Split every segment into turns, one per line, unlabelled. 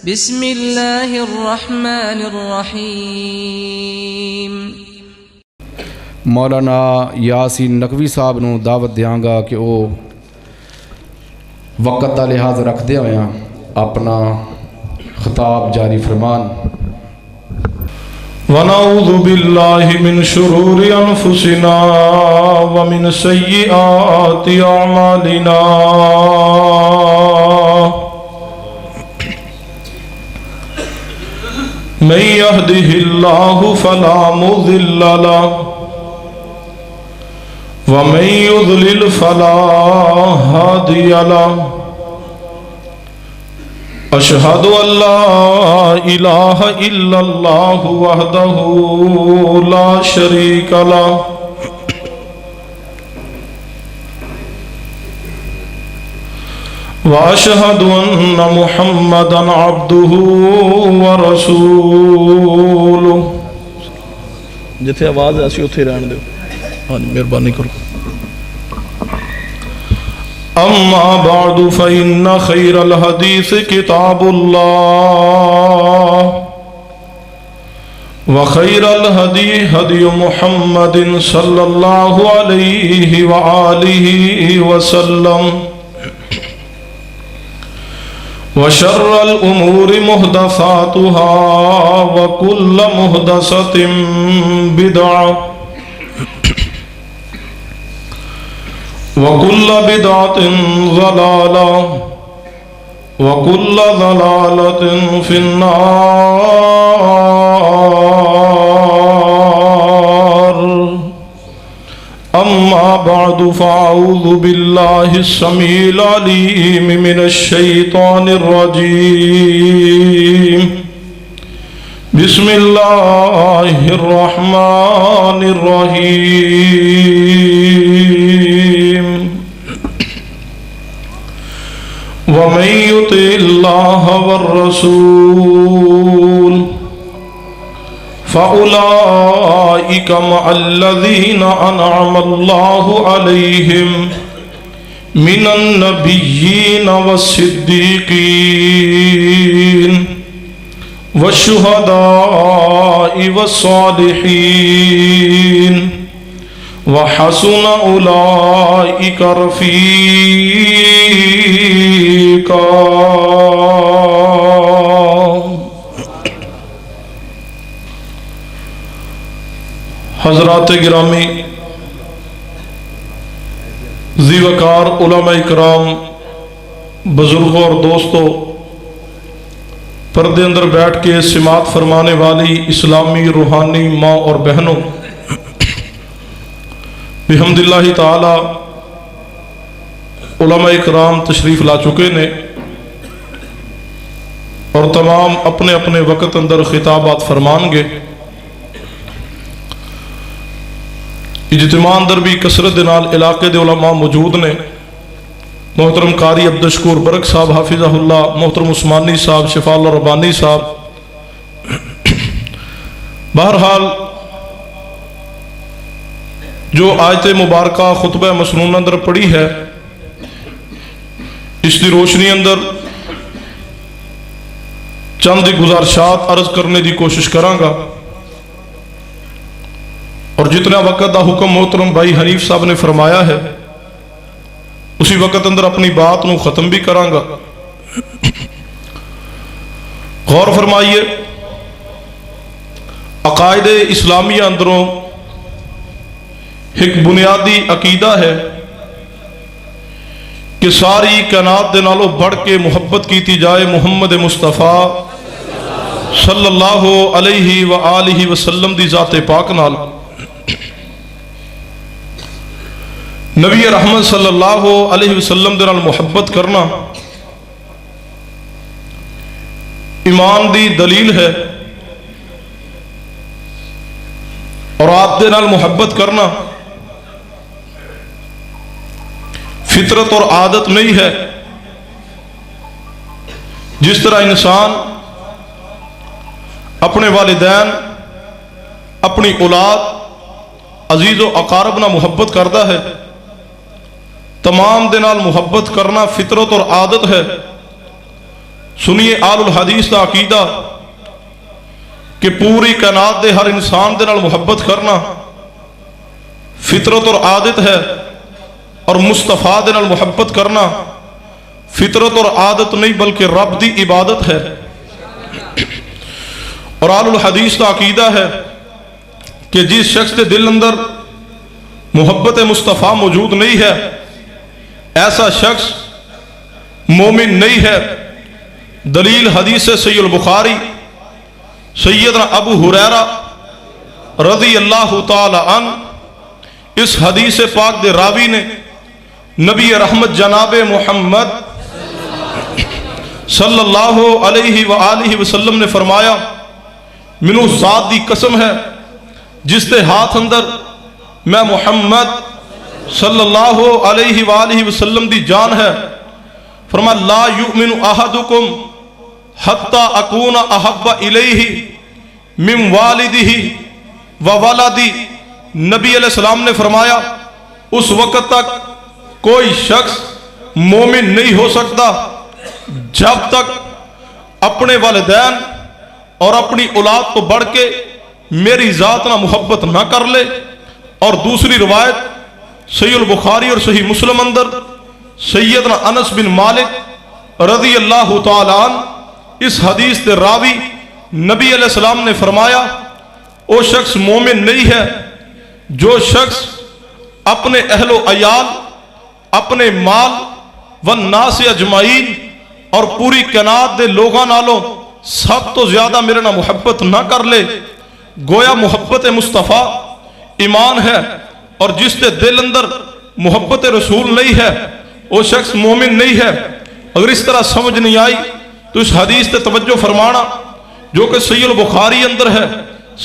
بسم اللہ الرحمن الرحیم۔
مولانا یاسین نقوی صاحب نو دعوت دیاں گا کہ وہ وقت کا لحاظ رکھدے ہوئے اپنا خطاب جاری فرمان۔
ونعوذ باللہ من شرور انفسنا ومن سیئات اعمالنا، من يهده الله فلا مضل له ومن يضلل فلا هادي له، أشهد أن لا إله إلا الله وحده لا شريك له، وأشهد أن محمدا عبده ورسوله۔
جتھے آواز ہے اسی اتھے رہن دو، ہاں مہربانی کرو۔
أما بعد فإن خير الحديث كتاب الله، وخير الهدي هدي محمد صلى الله عليه وآله وسلم، وشر الأمور محدثاتها وكل محدثة بدعة وكل بدعة ضلالة وكل ضلالة في النار۔ أما بعد فأعوذ بالله السميع العليم من الشيطان الرجيم، بسم الله الرحمن الرحيم، ومن يطع الله والرسول فأولئك مع الذين أنعم الله عليهم من النبيين والصديقين والشهداء والصالحين وحسن أولئك رفيقا۔ حضرات گرامی، ذی وقار علماء اکرام، بزرگوں اور دوستوں، پردے اندر بیٹھ کے سماعت فرمانے والی اسلامی روحانی ماں اور بہنوں، بحمد اللہ تعالی علماء اکرام تشریف لا چکے نے اور تمام اپنے اپنے وقت اندر خطابات فرمان گے۔ اجتماع اندر بھی کثرت دے نال علاقے دے علماء موجود نے۔ محترم قاری عبدشکور برک صاحب حافظہ اللہ، محترم عثمانی صاحب، شفاء اللہ ربانی صاحب، بہرحال جو آیت مبارکہ خطبہ مسنون اندر پڑھی ہے، اس دی روشنی اندر چند گزارشات عرض کرنے دی کوشش کراں گا، اور جتنا وقت دا حکم محترم بھائی حنیف صاحب نے فرمایا ہے اسی وقت اندر اپنی بات نو ختم بھی کراں گا۔ غور فرمائیے، عقائد اسلامیہ اندروں ایک بنیادی عقیدہ ہے کہ ساری کائنات دے نالوں بڑھ کے محبت کیتی جائے محمد مصطفیٰ صلی اللہ علیہ وآلہ وسلم دی ذات پاک نال۔ نبی رحمت صلی اللہ علیہ وسلم دے نال محبت کرنا ایمان دی دلیل ہے، اور آپ دے نال محبت کرنا فطرت اور عادت نہیں ہے۔ جس طرح انسان اپنے والدین، اپنی اولاد، عزیز و اقارب نہ محبت کرتا ہے، تمام دے نال محبت کرنا فطرت اور عادت ہے۔ سنیے آل الحدیث کا عقیدہ کہ پوری کائنات دے ہر انسان دے نال محبت کرنا فطرت اور عادت ہے، اور مصطفیٰ دے نال محبت کرنا فطرت اور عادت نہیں بلکہ رب دی عبادت ہے۔ اور آل الحدیث کا عقیدہ ہے کہ جس شخص کے دل اندر محبت مصطفیٰ موجود نہیں ہے ایسا شخص مومن نہیں ہے۔ دلیل حدیث صحیح البخاری سیدنا ابو ہریرہ رضی اللہ تعالی عنہ، اس حدیث پاک دے راوی نے نبی رحمت جناب محمد صلی اللہ علیہ وآلہ وسلم نے فرمایا، منو ذات دی قسم ہے جس دے ہاتھ اندر میں محمد صلی اللہ علیہ وآلہ وسلم دی جان ہے، فرمایا لا یؤمن احدکم حتی اکون احب الیہ من والدہ وولدہ۔ نبی علیہ السلام نے فرمایا اس وقت تک کوئی شخص مومن نہیں ہو سکتا جب تک اپنے والدین اور اپنی اولاد کو بڑھ کے میری ذات نہ محبت نہ کر لے۔ اور دوسری روایت صحیح البخاری اور صحیح مسلم اندر سیدنا انس بن مالک رضی اللہ تعالی عنہ، اس حدیث دے راوی نبی علیہ السلام نے فرمایا وہ شخص مومن نہیں ہے جو شخص اپنے اہل و عیال، اپنے مال والناس اجمعین اور پوری کائنات دے لوگاں نالوں سب تو زیادہ میرے نہ محبت نہ کر لے۔ گویا محبت مصطفیٰ ایمان ہے، اور جس کے دل اندر محبت رسول نہیں ہے وہ شخص مومن نہیں ہے۔ اگر اس طرح سمجھ نہیں آئی تو اس حدیث تے توجہ فرمانا جو کہ صحیح البخاری اندر ہے،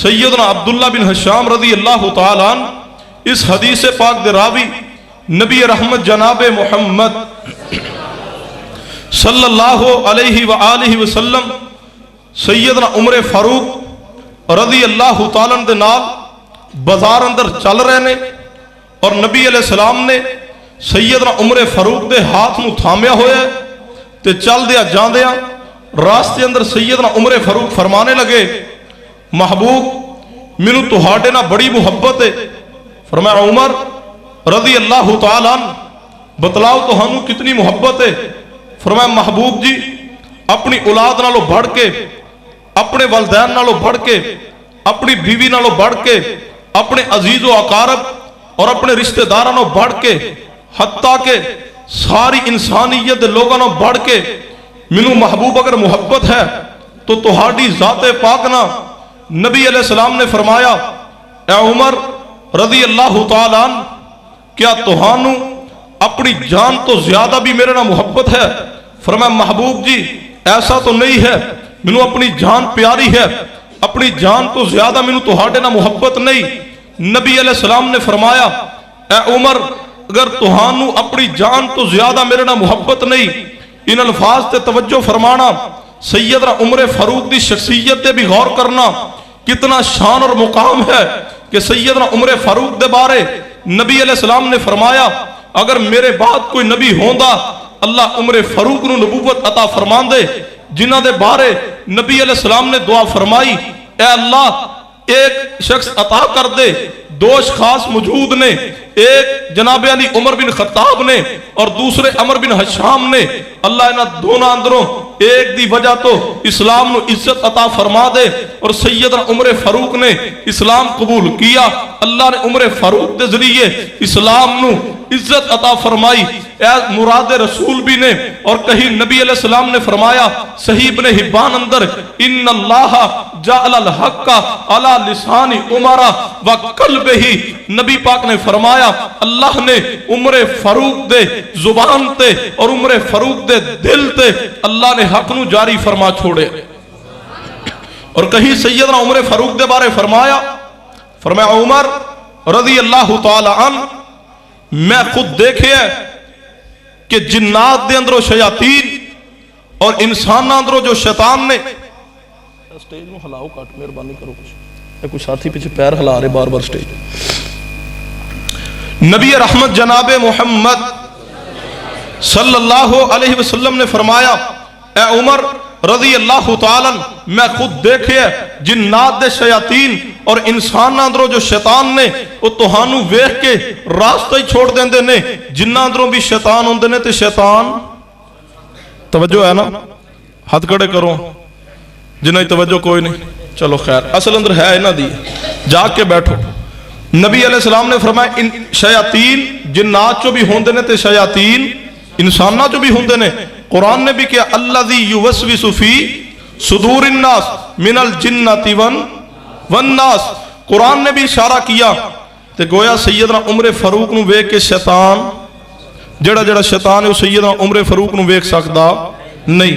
سیدنا عبداللہ بن حشام رضی اللہ تعالی عنہ، اس حدیث پاک دے راوی نبی رحمت جناب محمد صلی اللہ علیہ وآلہ وسلم سیدنا عمر فاروق رضی اللہ تعالی عنہ دے نال بازار اندر چل رہے نے، اور نبی علیہ السلام نے سیدنا عمر فاروق دے ہاتھ نو تھامیا ہوئے تے چل دیا جاندیا راستے اندر سیدنا عمر فاروق فرمانے لگے، محبوب منو تہاڈے نال بڑی محبت ہے۔ فرمایا عمر رضی اللہ تعالی عنہ بتلاؤ تہانوں کتنی محبت ہے؟ فرمایا محبوب جی اپنی اولاد نالوں بڑھ کے، اپنے والدین نالوں بڑھ کے، اپنی بیوی نالوں بڑھ کے، اپنے عزیز و اقارب اور اپنے رشتہ دارانوں بڑھ کے، حتیٰ کہ ساری انسانیت لوگوں نوں بڑھ کے منو محبوب اگر محبت ہے تو تہاڈی ذات پاک نا۔ نبی علیہ السلام نے فرمایا اے عمر رضی اللہ تعالی عنہ کیا تہانوں اپنی جان تو زیادہ بھی میرے نا محبت ہے؟ فرمایا محبوب جی ایسا تو نہیں ہے، منو اپنی جان پیاری ہے، اپنی جان تو زیادہ منو تہاڈے نا محبت نہیں۔ نبی علیہ السلام نے فرمایا اے عمر اگر تہانوں اپنی جان تو زیادہ میرے نا محبت نہیں، ان الفاظ تے توجہ فرمانا، سیدنا عمر فاروق دی شخصیت تے بھی غور کرنا، کتنا شان اور مقام ہے کہ سیدنا عمر فاروق دے بارے نبی علیہ السلام نے فرمایا اگر میرے بعد کوئی نبی ہوندا اللہ عمر فاروق نو نبوت عطا فرمان دے، جنہ دے بارے نبی علیہ السلام نے دعا فرمائی اے اللہ ایک شخص عطا کر دے، دو اشخاص موجود نے، ایک جناب علی عمر بن خطاب نے اور دوسرے عمر بن حشام نے، اللہ انہاں دونوں اندروں ایک دی وجہ تو اسلام نو عزت عطا فرما دے، اور سیدنا عمر فاروق نے اسلام قبول کیا، اللہ نے عمر فاروق دے ذریعے اسلام نو عزت عطا فرمائی، اے مراد رسول بھی نے۔ اور کہیں نبی علیہ السلام نے فرمایا صحیح ابن حبان اندر ان اللہ جعل الحق علی لسان عمر وقلبہ، نبی پاک نے فرمایا اللہ نے عمر فاروق دے زبان تے اور عمر فاروق دے دل تے اللہ نے حق نو جاری فرما چھوڑے۔ اور کہیں سیدنا عمر فاروق دے بارے فرمایا عمر رضی اللہ تعالی عنہ میں خود دیکھے ہے کہ جنات دے اندروں شیاطین اور انسان اندروں جو شیطان نے سٹیج نو ہلاؤ کٹ مہربانی کرو، کچھ ساتھی پیچھے پیر ہلا رہے بار بار سٹیج۔ نبی رحمت جناب محمد صلی اللہ علیہ وسلم نے فرمایا اے عمر رضی اللہ تعالیٰ میں خود دیکھے جنات دے شیاطین اور انسان اندروں جو شیطان نے وہ تہانوں ویکھ کے راستہ ہی چھوڑ دیندے نے. جنہ اندروں بھی شیطان ہوندے نے تے شیطان توجہ ہے نا, ہاتھ کھڑے کرو جنہیں توجہ کوئی نہیں. چلو خیر اصل اندر ہے انہاں دی, جا کے بیٹھو. نبی علیہ السلام نے فرمایا ان شیاطین جنات چو بھی ہوندے نے تے شیاطین انسانات چو بھی ہوندے نے. قرآن نے بھی کیا الذی یوسوس فی صدور الناس من الجنۃ والناس. قرآن نے بھی اشارہ کیا تے گویا سیدنا عمر فاروق نو ویکھ کے شیطان جڑا شیطان ہے وہ سیدنا عمر فاروق نو ویکھ سکدا نہیں.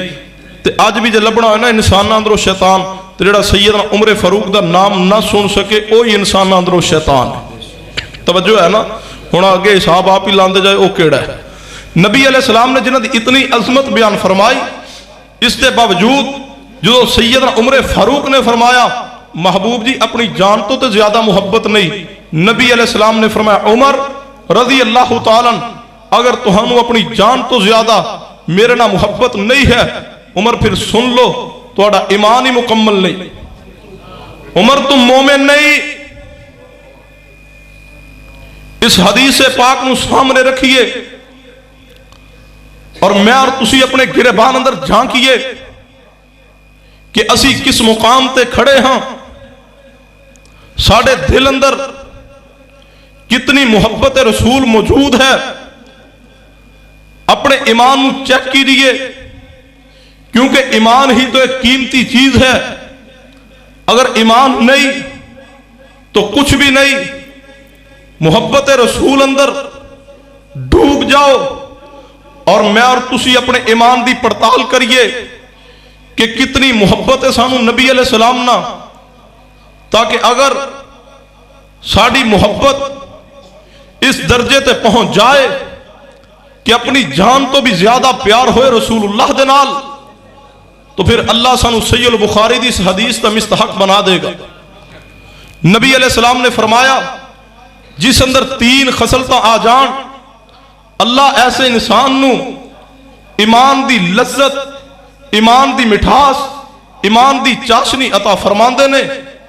تے اج بھی جے لبنا ہے نا انسان اندروں شیطان تے جڑا سیدنا عمر فاروق دا نام نہ سن سکے وہی انسان اندروں شیطان ہے. توجہ ہے نا. ہن اگے حساب آپ ہی لاندے جائے وہ کیڑا ہے. نبی علیہ السلام نے جنہاں دی اتنی عظمت بیان فرمائی, اس کے باوجود جو سیدنا عمر فاروق نے فرمایا محبوب جی اپنی جان تو تے زیادہ محبت نہیں. نبی علیہ السلام نے فرمایا عمر رضی اللہ تعالیٰ اگر تہانوں اپنی جان تو زیادہ میرے نہ محبت نہیں ہے عمر پھر سن لو تہاڈا ایمان ہی مکمل نہیں. عمر تم مومن نہیں. اس حدیث پاک نو سامنے رکھیے اور میں اور تسی اپنے گریبان اندر جھانکیے کہ اسی کس مقام تے کھڑے ہاں. ساڑھے دل اندر کتنی محبت رسول موجود ہے. اپنے ایمان نو چیک کیجئے کیونکہ ایمان ہی تو ایک قیمتی چیز ہے. اگر ایمان نہیں تو کچھ بھی نہیں. محبت رسول اندر ڈوب جاؤ اور میں اور تسی اپنے ایمان دی پڑتال کریے کہ کتنی محبت ہے سانو نبی علیہ السلام نا, تاکہ اگر ساڑی محبت اس درجے تے پہنچ جائے کہ اپنی جان تو بھی زیادہ پیار ہوئے رسول اللہ دے نال تو پھر اللہ سانو صحیح البخاری دی اس حدیث تا مستحق بنا دے گا. نبی علیہ السلام نے فرمایا جس اندر 3 خصلتاں آ جان اللہ ایسے انسان نو ایمان دی لذت, ایمان دی مٹھاس, ایمان دی چاشنی عطا فرماندے نے.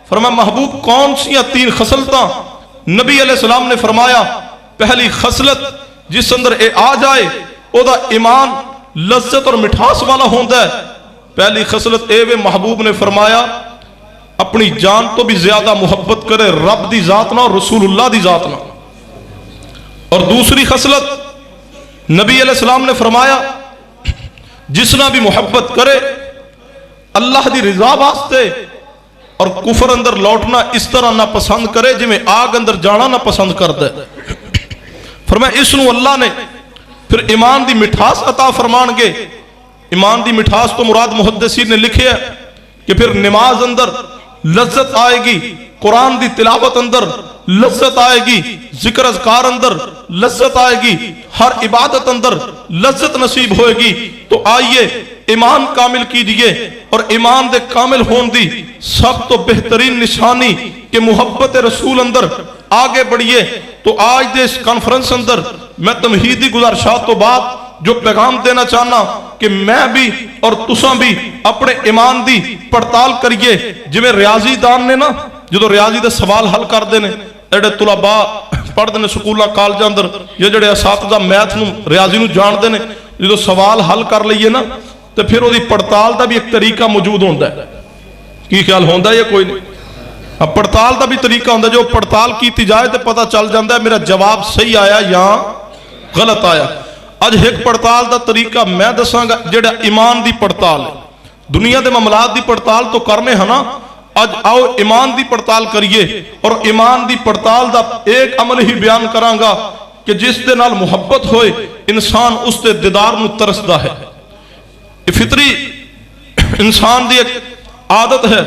فرمایا محبوب کون سیاں 3 خصلتاں؟ نبی علیہ السلام نے فرمایا پہلی خصلت جس اندر اے آ جائے او دا ایمان لذت اور مٹھاس والا ہوندا ہے. پہلی خصلت اے وے محبوب نے فرمایا اپنی جان تو بھی زیادہ محبت کرے رب دی ذات نہ اور رسول اللہ دی ذات نہ. اور دوسری خصلت نبی علیہ السلام نے فرمایا جس نہ بھی محبت کرے اللہ دی رضا واسطے اور کفر اندر لوٹنا اس طرح نہ پسند کرے جی میں آگ اندر جانا نہ پسند کرتا ہے. فرمایا اس نو اللہ نے پھر ایمان دی مٹھاس عطا فرمان گے. ایمان دی مٹھاس تو مراد محدثین نے لکھے ہے کہ پھر نماز اندر لذت آئے گی, قرآن دی تلاوت اندر لذت آئے گی, ذکر اذکار اندر لذت آئے گی, ہر عبادت اندر لذت نصیب ہوئے گی. تو آئیے ایمان کامل کیجئے اور ایمان دے کامل ہون دی سب تو بہترین نشانی کہ محبت رسول اندر آگے بڑھئے. تو آج دے اس کانفرنس اندر میں تمہیدی گزارشات تو بعد جو پیغام دینا چاہنا کہ میں بھی اور تساں بھی اپنے ایمان دی پڑتال کریے. جی میں ریاضی دان نے نا جو ریاضی دے سوال حل کر دینے ایڈے طلباء پڑھ دینے سکولہ کالجہ اندر یہ جڑے اساتذہ میتھ نو ریاضی نو جان دینے جو سوال حل کر لئیے نا تو پھر وہ دی پڑتال دا بھی ایک طریقہ موجود ہوندہ ہے. کی خیال ہوندہ ہے یا کوئی نہیں؟ اب پڑتال دا بھی طریقہ ہوندہ ہے جو پڑتال کی جائے تو پتہ چل جاندہ ہے میرا جواب صحیح آیا یا غلط آیا. اج ایک پڑتال دا طریقہ میں دساں گا جڑا ایمان دی پڑتال ہے. دنیا دے معاملات دی پڑتال تو کرنے ہیں نا, اج آؤ ایمان دی پڑتال کریے. اور ایمان دی پڑتال دا ایک عمل ہی بیان کراں گا کہ جس دے نال محبت ہوئے انسان اس دے دیدار نو ترسدا ہے. یہ فطری انسان دی ایک عادت ہے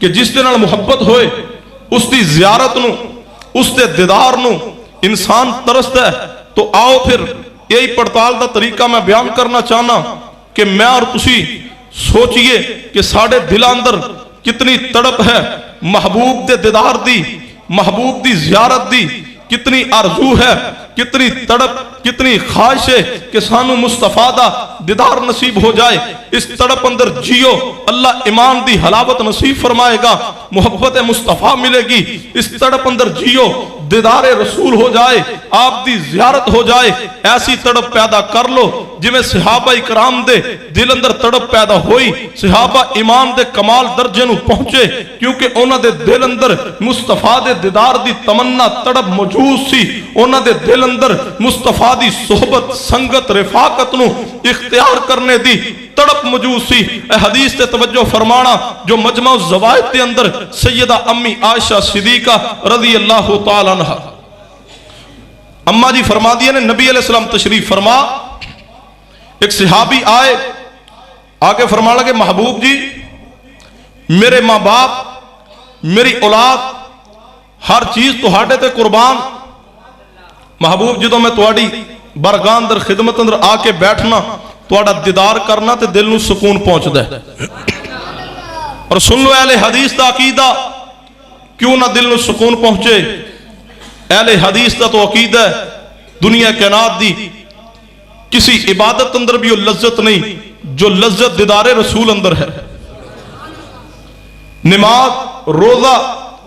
کہ جس دے نال محبت ہوئے اس دی زیارت نو اس دے دیدار نو انسان ترسدا ہے. تو آؤ پھر یہی پڑتال دا طریقہ میں بیان کرنا چاہنا کہ میں اور تسی سوچئے کہ ساڑھے دل اندر کتنی تڑپ ہے محبوب دے دیدار دی, محبوب دی زیارت دی, کتنی آرزو ہے, کتنی تڑپ, کتنی خواہش ہے کہ سانو مصطفیٰ دا دیدار نصیب ہو جائے. اس تڑپ اندر جیو, اللہ ایمان دی حلاوت نصیب فرمائے گا, محبت مصطفیٰ ملے گی. اس تڑپ اندر جیو, دیدار رسول ہو جائے, آپ دی زیارت ہو جائے. ایسی تڑپ پیدا کر لو جویں صحابہ اکرام دے دل اندر تڑپ پیدا ہوئی. صحابہ ایمان دے کمال درجے نو پہنچے کیونکہ انہاں دے دل اندر مصطفیٰ دے دیدار دی تمنا تڑپ موجود سی. انہاں دے دل اندر مصطفیٰ دی صحبت, سنگت, رفاقت نو اختیار کرنے دی تڑپ موجود سی. اے حدیث تے توجہ فرمانا جو مجمع الزوائد دے اندر سیدہ امی عائشہ صدیقہ رضی اللہ تعالی عنہ اماں جی فرما دیا نے, نبی علیہ السلام تشریف فرما, ایک صحابی آئے, آگے فرما لگے محبوب جی میرے ماں باپ, میری اولاد, ہر چیز تہاڈے تے قربان. محبوب جدوں میں تہاڈی بارگاہ اندر خدمت اندر آ کے بیٹھنا, تہاڈا دیدار کرنا تے دل نو سکون پہنچدا ہے. اور سن لو اہل حدیث دا عقیدہ, کیوں نہ دل نو سکون پہنچے. اہل حدیث دا تو عقیدہ ہے دنیا کائنات دی کسی عبادت اندر بھی وہ لذت نہیں جو لذت دیدار رسول اندر ہے. نماز, روزہ,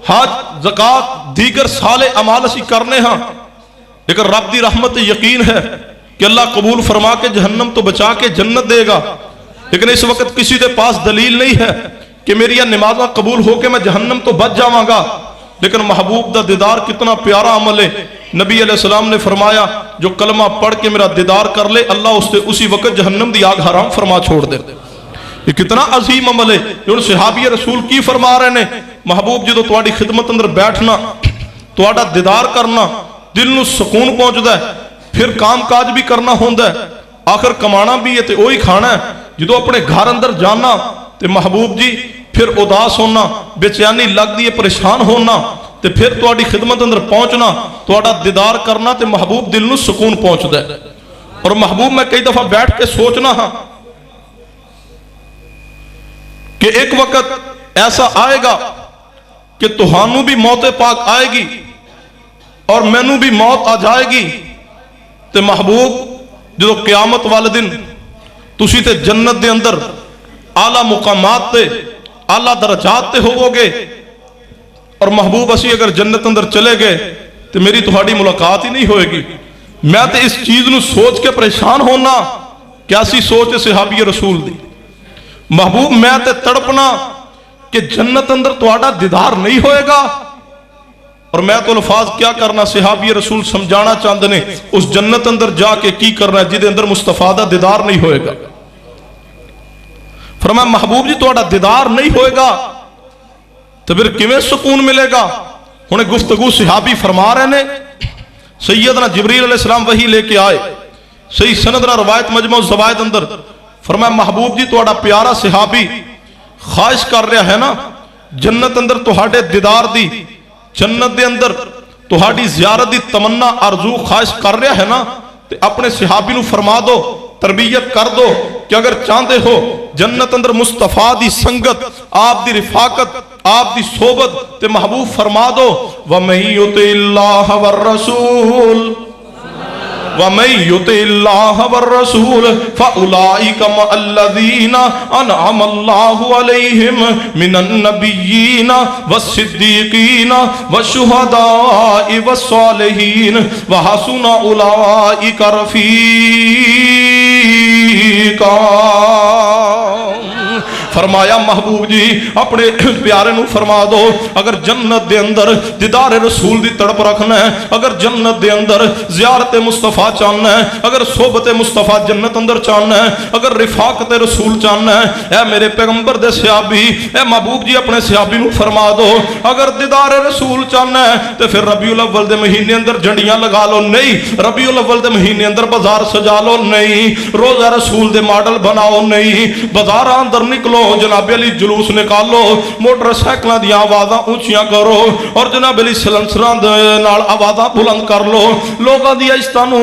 حج, زکات, دیگر صالح اعمال اسی کرنے ہاں, لیکن رب دی رحمت یقین ہے کہ اللہ قبول فرما کے جہنم تو بچا کے جنت دے گا. لیکن اس وقت کسی دے پاس دلیل نہیں ہے کہ میری یہ نمازاں قبول ہو کے میں جہنم تو بچ جاواں گا. لیکن محبوب دا دیدار کتنا پیارا عمل ہے. نبی علیہ السلام نے فرمایا جو کلمہ پڑھ کے میرا دیدار کر لے اللہ اس سے اسی وقت جہنم دی آگ حرام فرما چھوڑ دے. یہ کتنا عظیم عمل ہے. جو صحابی رسول کی فرما رہے نے, محبوب جدو تواڈی خدمت اندر بیٹھنا, تواڈا دیدار کرنا, دل نو سکون پہنچدا ہے. پھر کام کاج بھی کرنا ہوندا ہے, آخر کمانا بھی ہے تے وہی کھانا ہے. جدو اپنے گھر اندر جانا تے محبوب جی پھر اداس ہونا, بے چینی لگ دی ہے, پریشان ہونا, تے پھر تواڈی خدمت اندر پہنچنا, تواڈا دیدار کرنا تے محبوب دل نو سکون پہنچدا ہے. اور محبوب میں کئی دفعہ بیٹھ کے سوچنا ہاں کہ ایک وقت ایسا آئے گا کہ تہانوں بھی موت پاک آئے گی اور مینوں بھی موت آ جائے گی. تے محبوب جو قیامت والے دن تسی تے جنت دے اندر اعلیٰ مقامات تے اعلیٰ درجات تے ہوو گے. اور محبوب اسی اگر جنت اندر چلے گئے تو میری تہاڈی ملاقات ہی نہیں ہوئے گی. میں تے اس چیز نو سوچ کے پریشان ہونا, کیسی سوچ ہے صحابی رسول دی. محبوب میں تے تڑپنا کہ جنت اندر تہاڈا دیدار نہیں ہوئے گا. اور میں تو الفاظ کیا کرنا, صحابی رسول سمجھانا چاہتے نے اس جنت اندر جا کے کی کرنا ہے جدے اندر مصطفیٰ دا دیدار نہیں ہوئے گا. فرمایا محبوب جی تہاڈا دیدار نہیں ہوئے گا تو پھر کیویں سکون ملے گا. ہن گفتگو صحابی فرما رہے نے, سیدنا جبریل علیہ السلام وحی لے کے آئے, صحیح سندنا روایت مجمع الزوائد اندر. فرمایا محبوب جی تہاڈا پیارا صحابی خواہش کر رہا ہے نا جنت اندر تہاڈے دیدار دی, جنت دے اندر تہاڈی زیارت دی تمنا آرزو خواہش کر رہا ہے نا, تے اپنے صحابی نو فرما دو, تربیت کر دو کہ اگر چاہتے ہو جنت اندر مصطفیٰ دی سنگت, آپ دی رفاقت, آپ دی صحبت, تے محبوب فرما دو وَمَن يُطِعِ اللَّهَ وَالرَّسُولَ وَمَن يُطِعِ اللَّهَ وَالرَّسُولَ فَأُولَئِكَ مَعَ الَّذِينَ أَنْعَمَ اللَّهُ عَلَيْهِمْ مِنَ النَّبِيِّينَ وَالصِّدِّيقِينَ وَالشُّهَدَاءِ وَالصَّالِحِينَ وَحَسُنَ أُولَئِكَ رَفِيقًا. فرمایا محبوب جی اپنے پیارے نو فرما دو اگر جنت دے اندر دیدار رسول دی تڑپ رکھنا ہے, اگر جنت دے اندر زیارت مصطفیٰ چاہنا ہے, اگر صحبت مصطفیٰ جنت اندر چاہنا ہے, اگر رفاقت رسول چاہنا ہے, اے میرے پیغمبر دے صحابی, اے محبوب جی اپنے صحابی نو فرما دو اگر دیدار رسول چاہنا ہے تو پھر ربیع الاول دے مہینے اندر جھنڈیاں لگا لو, نہیں ربیع الاول دے مہینے اندر بازار سجا لو, نہیں روزہ رسول دے ماڈل بناؤ, نہیں بازار اندر نکلو, جناب علی جلوس نکالو موٹر سائیکل دیا آوازاں اونچیاں کرو اور جناب علی سلنسراں نال آوازاں بلند کر لو لوگاں دی عزتاں نو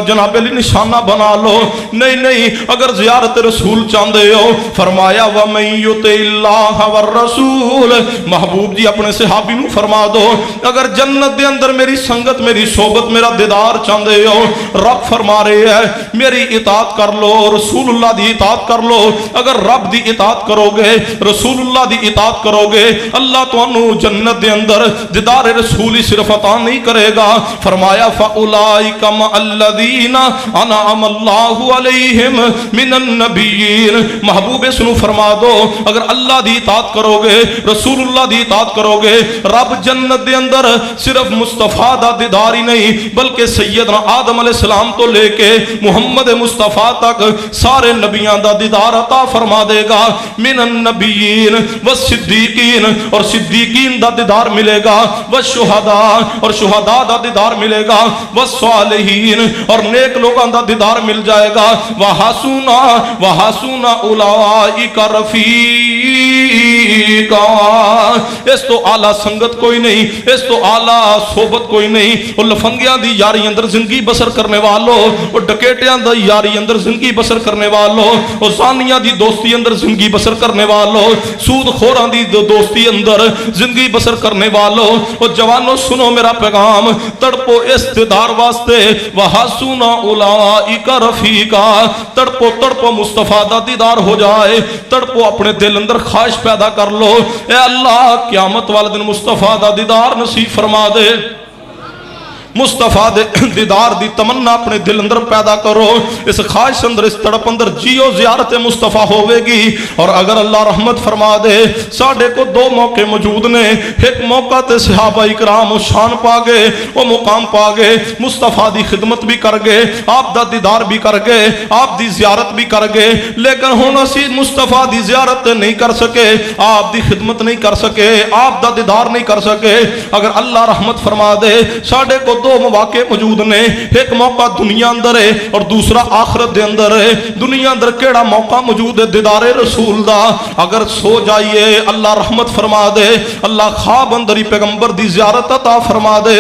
جناب علی نشانہ بنا لو نہیں اگر زیارت رسول چاہندے ہو فرمایا وَمَن يُطِعِ اللَّهَ وَالرَّسُولَ محبوب جی اپنے صحابی نو فرما دو اگر جنت دے اندر میری سنگت میری صحبت میرا دیدار چاہندے ہو رب فرما رہے ہیں میری اطاعت کر لو رسول اللہ دی اطاعت کر لو اگر رب دی اطاعت کرو گے رسول اللہ دی اطاعت کرو گے اللہ تو انو جنت دے اندر دیدار رسولی صرف عطا نہیں کرے گا فرمایا فَأُولَئِكَ مَعَ الَّذِينَ أَنْعَمَ اللَّهُ عَلَيْهِمْ مِنَ النَّبِيِّينَ محبوب سنو فرما دو اگر اللہ دی اطاعت کرو گے رسول اللہ دی اطاعت کرو گے رب جنت دے اندر صرف مصطفیٰ دا دیدار ہی نہیں بلکہ سیدنا آدم علیہ السلام تو لے کے محمد مصطفیٰ تک سارے نبیان دا دیدار عطا فرما دے گا من النبیین والصدیقین اور صدیقین دا دیدار ملے گا والشہداء اور شہداء دا دیدار ملے گا والصالحین اور نیک لوگاں دا دیدار مل جائے گا وحسن اولئک رفیقا اس تو اعلیٰ سنگت کوئی نہیں اس تو اعلیٰ صحبت کوئی نہیں وہ لفنگیاں دی یاری اندر زندگی بسر کرنے والوں وہ ڈکیٹیاں دی یاری اندر زندگی بسر کرنے والوں وہ زانیاں دی دوستی اندر زندگی بسر کرنے والوں سود خوراں دی دوستی اندر زندگی بسر کرنے والوں وہ جوانوں سنو میرا پیغام تڑپو استدار واسطے وحسن اولئک رفیقا تڑپو مصطفیٰ دا دیدار ہو جائے تڑپو اپنے دل اندر خواہش پیدا کر لو اے اللہ قیامت والے دن مصطفیٰ دا دیدار نصیب فرما دے مصطفیٰ دے دیدار دی تمنا اپنے دل اندر پیدا کرو اس خواہش اندر اس تڑپ اندر جیو زیارت مصطفیٰ ہوئے گی اور اگر اللہ رحمت فرما دے ساڑھے کو دو موقع موجود نے ایک موقع تے صحابہ اکرام و شان پا گئے وہ مقام پا گئے مصطفیٰ دی خدمت بھی کر گئے آپ دا دیدار بھی کر گئے آپ دی زیارت بھی کر گئے لیکن ہونا سی مصطفیٰ دی زیارت نہیں کر سکے آپ دی خدمت نہیں کر سکے آپ دا دیدار نہیں کر سکے اگر اللہ رحمت فرما دے ساڑھے کو دو مواقع موجود نے ایک موقع دنیا اندر ہے اور دوسرا آخرت دے اندر ہے دنیا اندر کیڑا موقع موجود ہے دیدار رسول دا اگر سو جائیے اللہ رحمت فرما دے اللہ خواب اندر ہی پیغمبر دی زیارت عطا فرما دے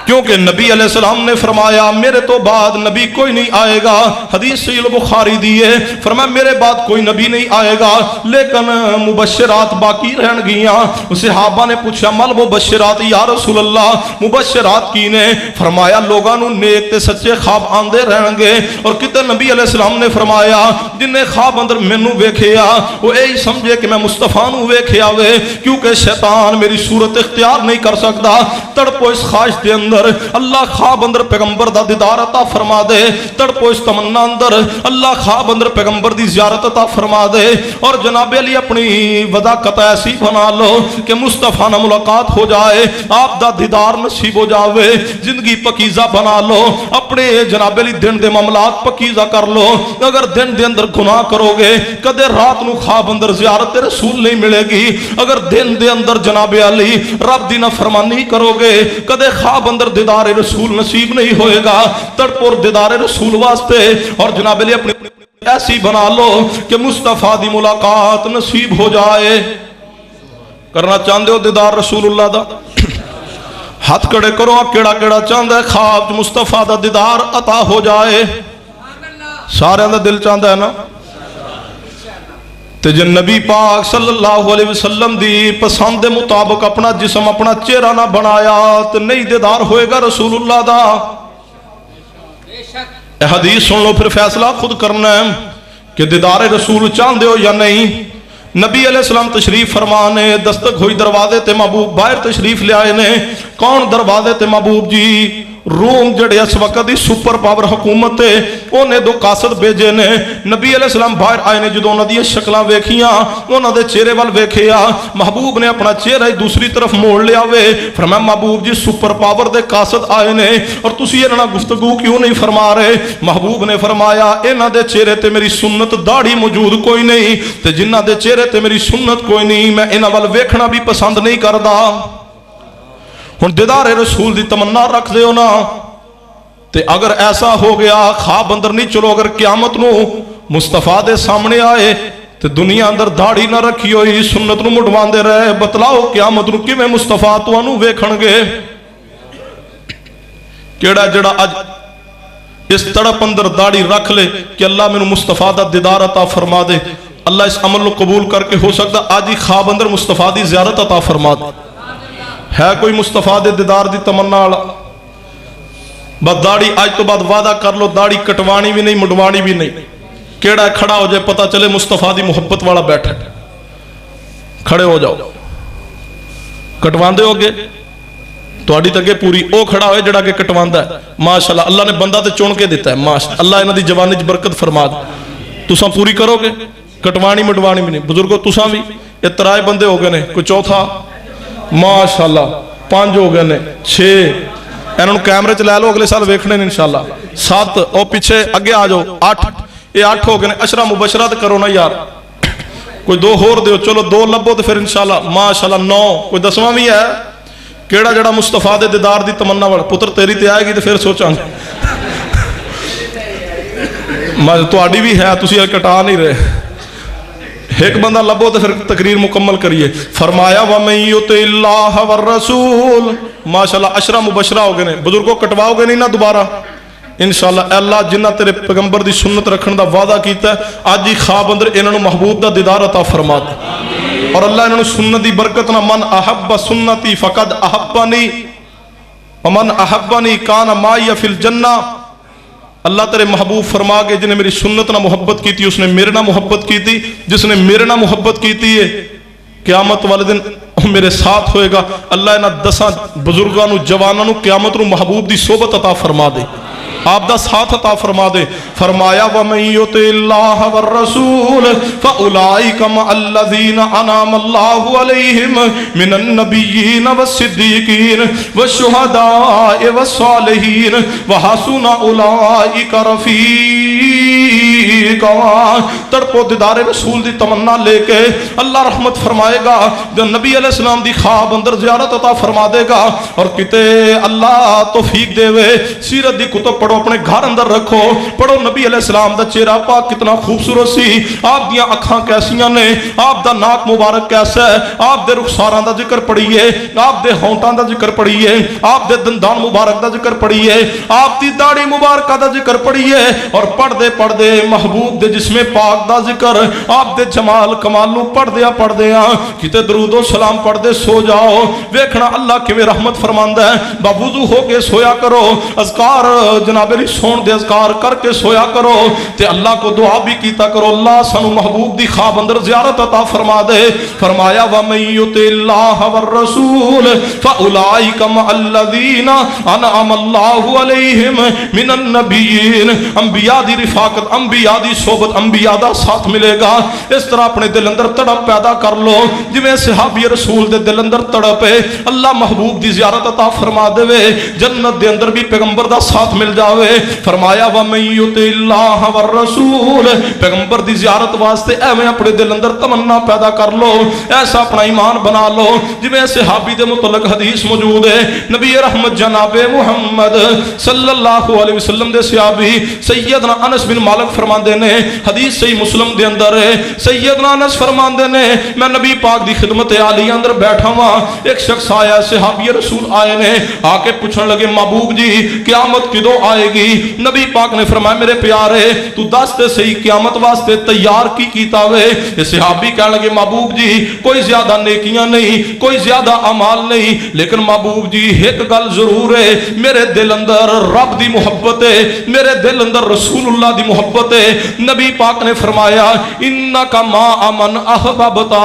کیونکہ نبی علیہ السلام نے فرمایا میرے تو بعد نبی کوئی نہیں آئے گا حدیث صحیح بخاری دی ہے فرمایا میرے بعد کوئی نبی نہیں آئے گا لیکن مبشرات باقی رہن گیاں صحابہ نے پوچھا مل مبشرات یا رسول اللہ مبشرات کی نے فرمایا لوگاں نو نیک تے سچے خواب آندے رہن گے اور کتے نبی علیہ السلام نے فرمایا جن نے خواب اندر مینوں ویکھیا وہ یہی سمجھے کہ میں مصطفیٰ نو ویکھیا وے کیونکہ شیطان میری صورت اختیار نہیں کر سکتا تڑپو اس خواہش دے اندر اللہ خواب اندر پیغمبر دا دیدار عطا فرما دے تڑپو اس تمنا اندر اللہ خواب اندر پیغمبر دی زیارت عطا فرما دے اور جناب علی اپنی وضاقت ایسی بنا لو کہ مصطفیٰ نہ ملاقات ہو جائے آپ دا دیدار نصیب ہو جاوے زندگی پکیزہ بنا لو اپنے جناب علی دن دے معاملات پکیزہ کر لو اگر دن دے اندر گناہ کرو گے کدے رات نو خواب اندر زیارت رسول نہیں ملے گی اگر دن دے اندر جناب علی رب دی نافرمانی کرو گے کدے خواب اندر دیدار رسول نصیب نہیں ہوئے گا تڑپور دیدار رسول واسطے اور جناب علی اپنی ایسی بنا لو کہ مصطفیٰ دی ملاقات نصیب ہو جائے کرنا چاہندے ہو دیدار رسول اللہ دا ہاتھ کڑے کرو کیڑا کیڑا چاہندہ ہے خواب مصطفیٰ دا دیدار عطا ہو جائے سارے اندر دل چاہندہ ہے نا تے جن نبی پاک صلی اللہ علیہ وسلم دی پسند مطابق اپنا جسم اپنا چہرہ نہ بنایا تے نہیں دیدار ہوئے گا رسول اللہ دا اے حدیث سن لو پھر فیصلہ خود کرنا ہے کہ دیدار رسول چاہندے ہو یا نہیں نبی علیہ السلام تشریف فرمانے دستک ہوئی دروازے تے محبوب باہر تشریف لے آئے نے کون دروازے تے محبوب جی روم جڑے اس وقت دی سپر پاور حکومت ہے انہیں دو قاصد بھیجے نے نبی علیہ السلام باہر آئے نے جدو انہوں دی شکلاں ویکھیاں انہوں دے چہرے وال ویکھیا محبوب نے اپنا چہرہ دوسری طرف موڑ لیا وے فرمایا محبوب جی سپر پاور دے قاصد آئے نے اور تسی انہاں گفتگو کیوں نہیں فرما رہے محبوب نے فرمایا انہاں دے چہرے تے میری سنت داڑھی موجود کوئی نہیں تے جنہاں دے چہرے تے میری سنت کوئی نہیں میں انہاں وال ویکھنا بھی پسند نہیں کردا ہن دیدار رسول دی تمنا رکھ دے ہو نا تے اگر ایسا ہو گیا خواب اندر نہیں چلو اگر قیامت نو مصطفیٰ دے سامنے آئے تے دنیا اندر داڑھی نہ رکھی ہوئی سنت نو مڈواندے رہے بتلاؤ قیامت نو کیویں مصطفیٰ تانوں ویکھن گے کیڑا جڑا اج اس تڑپ اندر داڑھی رکھ لے کہ اللہ میں مصطفیٰ دا دیدار عطا فرما دے اللہ اس عمل کو قبول کر کے ہو سکتا آج ہی خواب اندر مصطفیٰ دی زیارت عطا فرما دے ہے کوئی مصطفیٰ دے دیدار دی تمنا والا بس داڑھی آج تو بعد وعدہ کر لو داڑھی کٹوانی بھی نہیں مڈوانی بھی نہیں کیڑا کھڑا ہو جائے پتہ چلے مصطفیٰ دی محبت والا بیٹھا کھڑے ہو جاؤ کٹواندے ہو گے تو آڑی تکے پوری او کھڑا ہوئے جڑا کہ کٹواندہ ہے ماشاءاللہ اللہ نے بندہ تے چون کے دیتا ہے ماشاءاللہ اللہ انہاں دی جوانی چ برکت فرما دے تساں پوری کرو گے کٹوانی مڈوانی بھی نہیں بزرگوں تساں بھی یہ ترائے بندے ہو گئے نے کوئی چوتھا ماشاءاللہ 5 ہو گئے نے 6 انہوں کیمرے چ لے لو اگلے سال ویکھنے نے انشاءاللہ 7 او پیچھے اگے آ جاؤ 8 یہ 8 ہو گئے نے عشرہ مبشرات کرو نا یار کوئی 2 ہور دیو چلو 2 لبو تو پھر انشاءاللہ ماشاءاللہ 9 کوئی 10واں بھی ہے کیڑا جڑا مصطفیٰ دے دیدار دی تمنا والا پتر تیری تے آئے گی تو پھر سوچاں گے تو آڑی بھی ہے تسی کٹا نہیں رہے ایک بندہ لبو تو پھر تقریر مکمل کریے فرمایا وَمَن يُطِعِ اللَّهَ وَالرَّسُولَ ماشاءاللہ عشرہ مبشرہ ہو گئے نے بزرگوں کٹواؤ گے نہیں نا دوبارہ انشاءاللہ اے اللہ جنہ تیرے پیغمبر دی سنت رکھن دا وعدہ کیتا ہے آج ہی خواب اندر انہوں محبوب دا دیدار عطا فرما دے اور اللہ انہوں سنت دی برکت نہ من احب سنتی فقد احبنی ومن احبنی کان مائی فی الجنہ اللہ تیرے محبوب فرما کے جنہیں میری سنت نہ محبت کی تھی اس نے میرے نہ محبت کی تھی جس نے میرے نہ محبت کی تھی قیامت والے دن میرے ساتھ ہوئے گا اللہ انہاں 10 بزرگانو جوانانو قیامت نو محبوب دی صحبت عطا فرما دے آپ دا ساتھ عطا فرما دے فرمایا وَمَن يُطِعِ اللَّهَ وَالرَّسُولَ فَأُولَئِكَ مَعَ الَّذِينَ أَنْعَمَ اللَّهُ عَلَيْهِمْ مِنَ النَّبِيِّينَ وَالصِّدِّيقِينَ وَالشُّهَدَاءِ وَالصَّالِحِينَ وَحَسُنَ أُولَئِكَ رَفِيقًا تڑپو دیدار رسول دی تمنا لے کے اللہ رحمت فرمائے گا جو نبی علیہ السلام دی خواب اندر زیارت عطا فرما دے گا اور کتے اللہ توفیق دے وے سیرت دی کتب پڑھو اپنے گھر اندر رکھو پڑھو نبی علیہ السلام دا چہرہ پاک کتنا خوبصورت سی آپ دیاں اکھاں کیسیاں نے آپ دا ناک مبارک کیسا ہے آپ دے رخساراں دا ذکر پڑھیے آپ دے ہونٹاں دا ذکر پڑھیے آپ دے دندان مبارک دا ذکر پڑھیے آپ دی داڑھی مبارکہ دا ذکر پڑھیے اور پڑھ دے محبوب دے جسم پاک دا ذکر آپ دے جمال کمال نو پڑھ دیا کتے درود و سلام پڑھ دے سو جاؤ ویکھنا اللہ کی رحمت فرماندا ہے باوضو ہو کے سویا کرو اذکار جناب علی سون دے اذکار کر کے سویا کرو تے اللہ کو دعا بھی کیتا کرو اللہ سانو محبوب دی خواب اندر زیارت عطا فرما دے فرمایا وَمَن يُطِعِ اللَّهَ وَالرَّسُولَ فَأُولَئِكَ مَعَ الَّذِينَ أَنْعَمَ اللَّهُ عَلَيْهِمْ مِنَ النَّبِيِّينَ انبیاء دی رفاقت انبیاء دی صحبت انبیاء دا ساتھ ملے گا اس طرح اپنے دل اندر تڑپ پیدا کر لو جویں صحابی رسول دے دل اندر تڑپ ہے اللہ محبوب دی زیارت عطا فرما دے جنت دے اندر بھی پیغمبر دا ساتھ مل جاوے فرمایا وَمَن يُطِعِ اللَّهَ وَالرَّسُولَ پیغمبر دی زیارت واسطے ایویں اپنے دل اندر تمنا پیدا کر لو ایسا اپنا ایمان بنا لو جویں صحابی دے متعلق حدیث موجود ہے نبی رحمت جناب محمد صلی اللہ علیہ وسلم دے صحابی سیدنا انس بن مالک فرماندے نے حدیث صحیح مسلم دے اندر ہے سیدنا انس فرماندے نے میں نبی پاک دی خدمت عالی اندر بیٹھا ہوا ایک شخص آیا صحابی رسول آئے نے آ کے پوچھنے لگے محبوب جی قیامت کدو آئے گی نبی پاک نے فرمایا میرے پیارے تو دس تے صحیح قیامت واسطے تیار کی کیتا وے یہ صحابی کہنے لگے محبوب جی کوئی زیادہ نیکیاں نہیں کوئی زیادہ اعمال نہیں لیکن محبوب جی ایک گل ضرور ہے میرے دل اندر رب دی محبت ہے میرے دل اندر رسول اللہ دی محبت ہے نبی پاک نے فرمایا انکا ما امن احببتا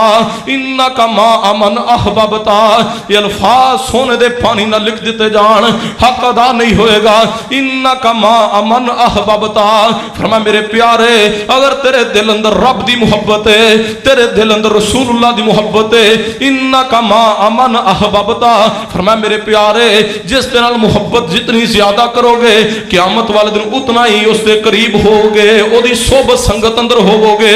انکا ما امن احببتا یہ الفاظ سونے دے پانی نہ لکھ دیتے جان حق ادا نہیں ہوئے گا انکا ما امن احببتا فرمایا میرے پیارے اگر تیرے دل اندر رب دی محبت ہے تیرے دل اندر رسول اللہ دی محبت ہے انکا ما امن احببتا فرمایا میرے پیارے جس دن محبت جتنی زیادہ کرو گے قیامت والے دن اتنا ہی اس دے قریب ہوگے او دی صحبت سنگت اندر ہوگے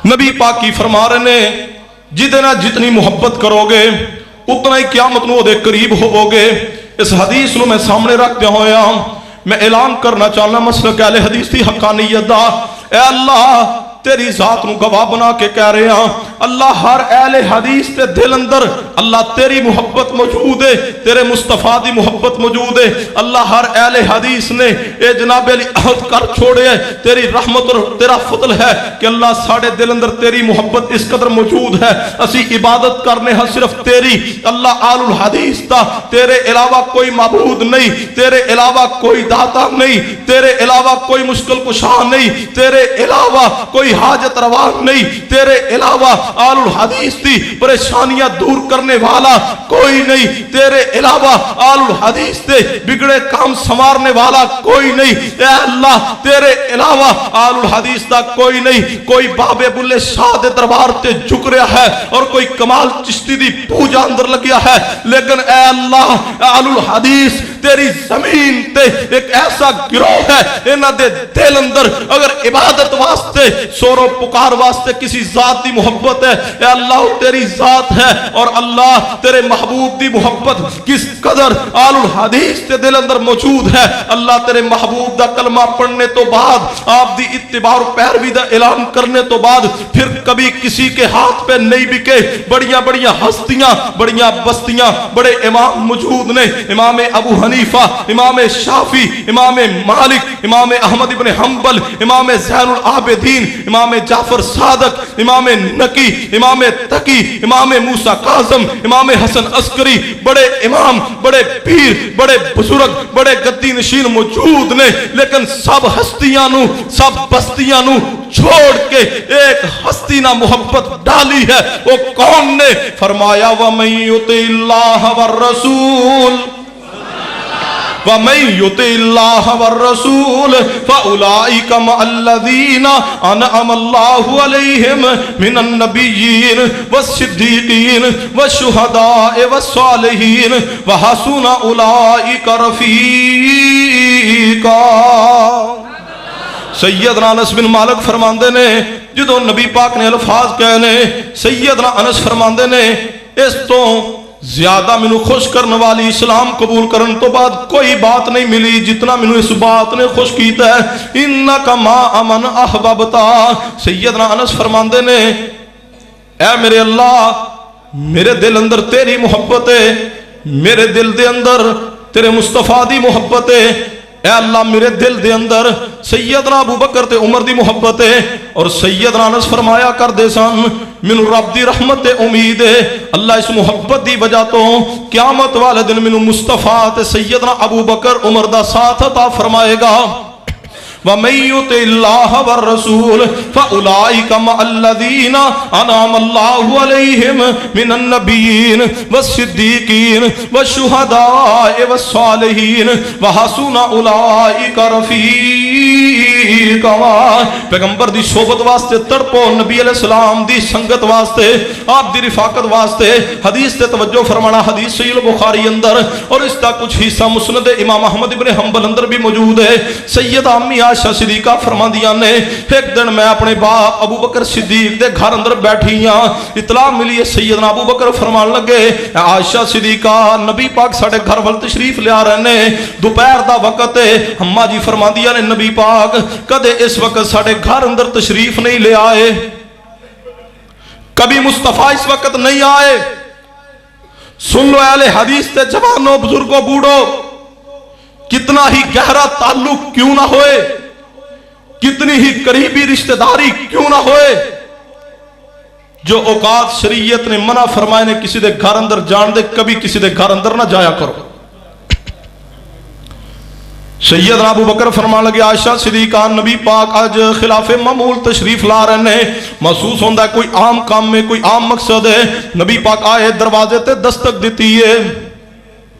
نبی پاک کی فرما رہے نے جتنا جتنی محبت کرو گے اتنا ہی قیامت نو دے قریب ہوگے اس حدیث نو میں سامنے رکھ دیا ہویا میں اعلان کرنا چاہنا مسلک اہل حدیث دی حقانیت دا اے اللہ تیری ذات نو گواہ بنا کے کہہ رہے ہیں اللہ ہر اہل حدیث تے دل اندر اللہ تیری محبت موجود ہے، تیرے مصطفیٰ دی محبت موجود ہے۔ اللہ ہر اہل حدیث نے اے جناب علی عہد کر چھوڑے ہے، تیری رحمت اور تیرا فضل ہے کہ اللہ ساڑھے دل اندر تیری محبت اس قدر موجود ہے، اسی عبادت کرنے ہاں صرف تیری۔ اللہ آل الحدیث دا تیرے علاوہ کوئی معبود نہیں، تیرے علاوہ کوئی داتا نہیں، تیرے علاوہ کوئی مشکل کشا نہیں، تیرے علاوہ کوئی حاجت روا نہیں، تیرے علاوہ آل الحدیث دی پریشانیاں دور کرنے والا کوئی نہیں، تیرے علاوہ آل الحدیث دے بگڑے کام سنوارنے والا کوئی نہیں۔ اے اللہ تیرے علاوہ آل الحدیث دا کوئی نہیں۔ کوئی بابے بلے شاہ دے دربار تے جھک رہا ہے اور کوئی کمال چشتی دی پوجا اندر لگیا ہے، لیکن اے اللہ آل الحدیث تیری زمین تے ایک ایسا گروہ ہے انہاں دے دل اندر اگر عبادت واسطے سورو پکار واسطے کسی ذات دی محبت ہے، اے اللہ تیری ذات ہے اور اللہ تیرے محبوب دی محبت کس قدر آل الحدیث تے دل اندر موجود ہے۔ اللہ تیرے محبوب دا کلمہ پڑھنے تو بعد، آپ دی اتباع اور پیروی دا اعلان کرنے تو بعد پھر کبھی کسی کے ہاتھ پہ نہیں بکے۔ بڑیاں بڑیاں ہستیاں، بڑیاں بستیاں، بڑے امام موجود نے، امام ابو حنیفہ، امام شافعی، امام مالک، امام احمد ابن حنبل، امام زین العابدین، امام جعفر صادق، امام نقی، امام تقی، امام موسیٰ کاظم، امام حسن عسکری، بڑے امام، بڑے پیر، بڑے بزرگ، بڑے گدی نشین موجود نے، لیکن سب ہستیاں نو، سب بستیاں نو چھوڑ کے ایک ہستی نہ محبت ڈالی ہے۔ وہ کون نے؟ فرمایا وَمَن يُطِعِ اللَّهَ وَالرَّسُولَ وَمَن يُطِعِ اللَّهَ وَالرَّسُولَ فَأُولَئِكَ مَعَ الَّذِينَ أَنْعَمَ اللَّهُ عَلَيْهِمْ مِنَ النَّبِيِّينَ وَالصِّدِّيقِينَ وَالشُّهَدَاءِ وَالصَّالِحِينَ وَحَسُنَ أُولَئِكَ رَفِيقًا۔ سیدنا انس بن مالک فرماندے نے جدوں نبی پاک نے الفاظ کہنے، سیدنا انس فرماندے نے اس تو زیادہ منو خوش کرنے والی اسلام قبول کرن تو بعد کوئی بات نہیں ملی جتنا منو اس بات نے خوش کیتا ہے۔ انکا ما امن احببتا، سیدنا انس فرماندے نے اے میرے اللہ میرے دل اندر تیری محبت ہے، میرے دل دے اندر تیرے مصطفیٰ دی محبت ہے، اے اللہ میرے دل دے اندر سیدنا ابو بکر تے عمر دی محبت ہے۔ اور سیدنا انس فرمایا کر دے سن منو رب دی رحمت تے امید ہے، اللہ اس محبت دی وجہ تو قیامت والے دن منو مصطفیٰ تے سیدنا ابو بکر عمر دا ساتھ عطا فرمائے گا۔ وَمَن يُطِعِ اللَّهَ وَالرَّسُولَ فَأُولَئِكَ مَعَ الَّذِينَ أَنْعَمَ اللَّهُ عَلَيْهِمْ مِنَ النَّبِيِّينَ وَالصِّدِّيقِينَ وَالشُّهَدَاءِ وَالصَّالِحِينَ وَحَسُنَ أُولَئِكَ رَفِيقًا۔ پیغمبر دی صحبت واسطے تڑپو، نبی علیہ السلام دی سنگت واسطے، آپ دی رفاقت واسطے حدیث تے توجہ فرمانا۔ حدیث صحیح البخاری اندر اور اس کا کچھ حصہ مسند امام احمد ابن حنبل اندر بھی موجود ہے۔ سیدہ امی عائشہ صدیقہ فرماندیاں نے ایک دن میں اپنے باپ ابو بکر صدیق دے گھر اندر بیٹھی ہاں، اطلاع ملی ہے سیدنا ابو بکر فرمان لگے عائشہ صدیقہ نبی پاک ساڑھے گھر وال تشریف لے آ رہے ہیں، دوپہر دا وقت ہے۔ ہمہ جی فرماندیاں نے نبی پاک کدے اس وقت ساڑھے گھر اندر تشریف نہیں لے آئے، کبھی مصطفیٰ اس وقت نہیں آئے۔ سن لو اہل حدیث تے جوانوں بزرگوں بوڑھو، کتنا ہی گہرا تعلق کیوں نہ ہوئے، کتنی ہی قریبی رشتہ داری کیوں نہ ہوئے، جو اوقات شریعت نے منع فرمائے نے کسی دے گھر اندر جان دے کبھی کسی دے گھر اندر نہ جایا کرو۔ سیدنا ابو بکر فرمان لگے عائشہ صدیقہ نبی پاک آج خلاف معمول تشریف لا رہے ہیں، محسوس ہوندہ ہے کوئی عام کام میں کوئی عام مقصد ہے۔ نبی پاک آئے دروازے تے دستک دیتی ہے،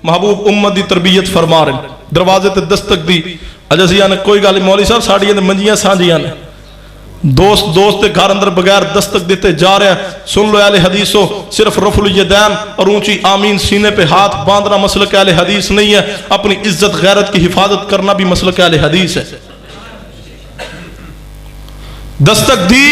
محبوب امت دی تربیت فرما رہے ہیں، دروازے تے دستک دی اجازیاں نے کوئی گالی مولوی صاحب ساڑیاں نے منجیاں سانجیاں نے دوست گھر اندر بغیر دستک دیتے جا رہے ہیں۔ سن لو اہل حدیثو، صرف رفع الیدین اور اونچی آمین سینے پہ ہاتھ باندھنا مسلک اہل حدیث نہیں ہے، اپنی عزت غیرت کی حفاظت کرنا بھی مسلک اہل حدیث ہے۔ دستک دی،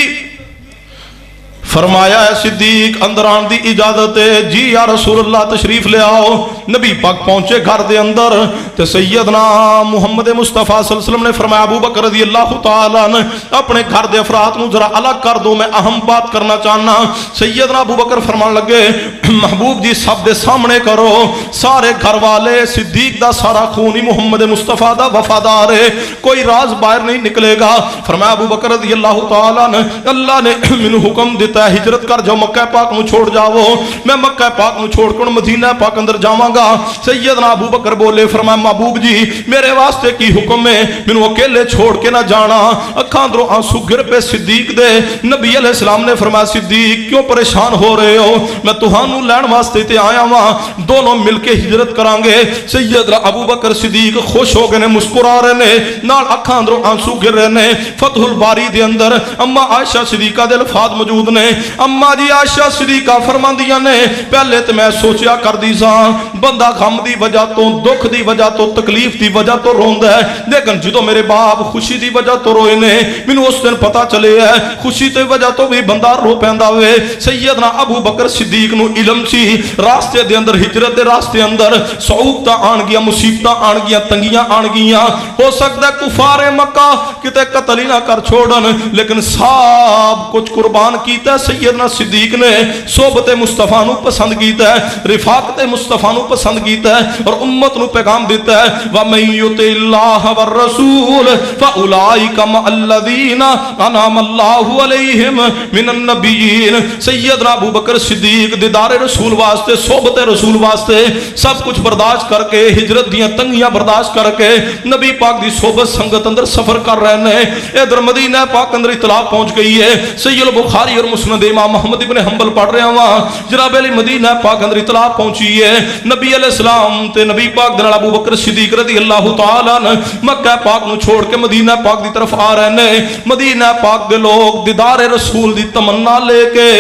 فرمایا ہے صدیق اندر آن دی اجازت ہے، جی یا رسول اللہ تشریف لے آؤ۔ نبی پاک پہنچے گھر دے اندر تے سیدنا محمد مصطفیٰ صلی اللہ علیہ وسلم نے فرمایا ابو بکر رضی اللہ تعالیٰ عنہ اپنے گھر دے افراد نو ذرا الگ کر دو، میں اہم بات کرنا چاہنا۔ سیدنا ابو بکر فرمان لگے محبوب جی سب دے سامنے کرو، سارے گھر والے صدیق دا سارا خون ہی محمد مصطفیٰ دا وفادار ہے، کوئی راز باہر نہیں نکلے گا۔ فرمایا ابو بکر رضی اللہ تعالیٰ عنہ اللہ نے مینوں حکم دیتا ہے ہجرت کر جاؤ، مکہ پاک نو چھوڑ جاؤ، میں مکہ پاک نو چھوڑ کر مدینہ پاک اندر جاواں گا۔ سیدنا ابو بکر بولے فرمایا محبوب جی میرے واسطے کی حکم ہے، مینوں اکیلے چھوڑ کے نہ جانا۔ اکھاں اندروں آنسو گر پہ صدیق دے۔ نبی علیہ السلام نے فرمایا صدیق کیوں پریشان ہو رہے ہو، میں تہانوں لین واسطے تے آیا ہاں، دونوں مل کے ہجرت کران گے۔ سیدنا ابو بکر صدیق خوش ہو گئے نے، مسکرا رہے نے، نال اکھاں اندروں آنسو گر رہے نے۔ فتح الباری دے اندر اما عائشہ صدیقہ دے الفاظ موجود نے۔ اما جی عائشہ صدیقہ فرماندیاں نے پہلے تے میں سوچیا کردی ساں بندہ غم دی وجہ تو، دکھ دی وجہ تو، تکلیف دی وجہ تو روندا ہے، لیکن جدوں میرے باپ خوشی دی وجہ تو روئے نے مینوں اس دن پتہ چلے ہے خوشی تے وجہ تو بھی بندہ رو پیندا ہوئے۔ سیدنا ابو بکر صدیق نو علم سی راستے دے اندر، ہجرت دے راستے اندر صعوبتاں آن گیا، مصیبتاں آن گیا، تنگیاں آن گیا، ہو سکتا ہے کفار مکہ کتے قتل ہی نہ کر چھوڑن، لیکن سب کچھ قربان کیتا ہے۔ سیدنا صدیق نے صحبت مصطفیٰ نو پسند کیتا ہے، رفاقت مصطفیٰ نو پسند کیتا ہے اور امت نو پیغام دیتا ہے وَمَن يُطِعِ اللَّهَ وَالرَّسُولَ فَأُولَئِكَ مَعَ الَّذِينَ أَنْعَمَ اللَّهُ عَلَيْهِمْ مِنَ النَّبِيِّينَ۔ سیدنا ابو بکر صدیق دیدار رسول واسطے، صحبت رسول واسطے سب کچھ برداشت کر کے، ہجرت دیاں تنگیاں برداشت کر کے نبی پاک دی صحبت سنگت اندر سفر کر رہے ہیں۔ ادھر مدینہ پاک اندر اطلاع پہنچ گئی ہے، صحیح البخاری اور مسند امام محمد ابن حنبل پڑھ رہے ہاں، جناب علی مدینہ پاک اندر اطلاع پہنچی ہے نبی علیہ السلام تے نبی پاک دے نال ابو بکر صدیق رضی اللہ تعالیٰ عنہ مکہ پاک نو چھوڑ کے مدینہ پاک دی طرف آ رہے ہیں۔ مدینہ پاک دے لوگ دیدار رسول دی تمنا لے کے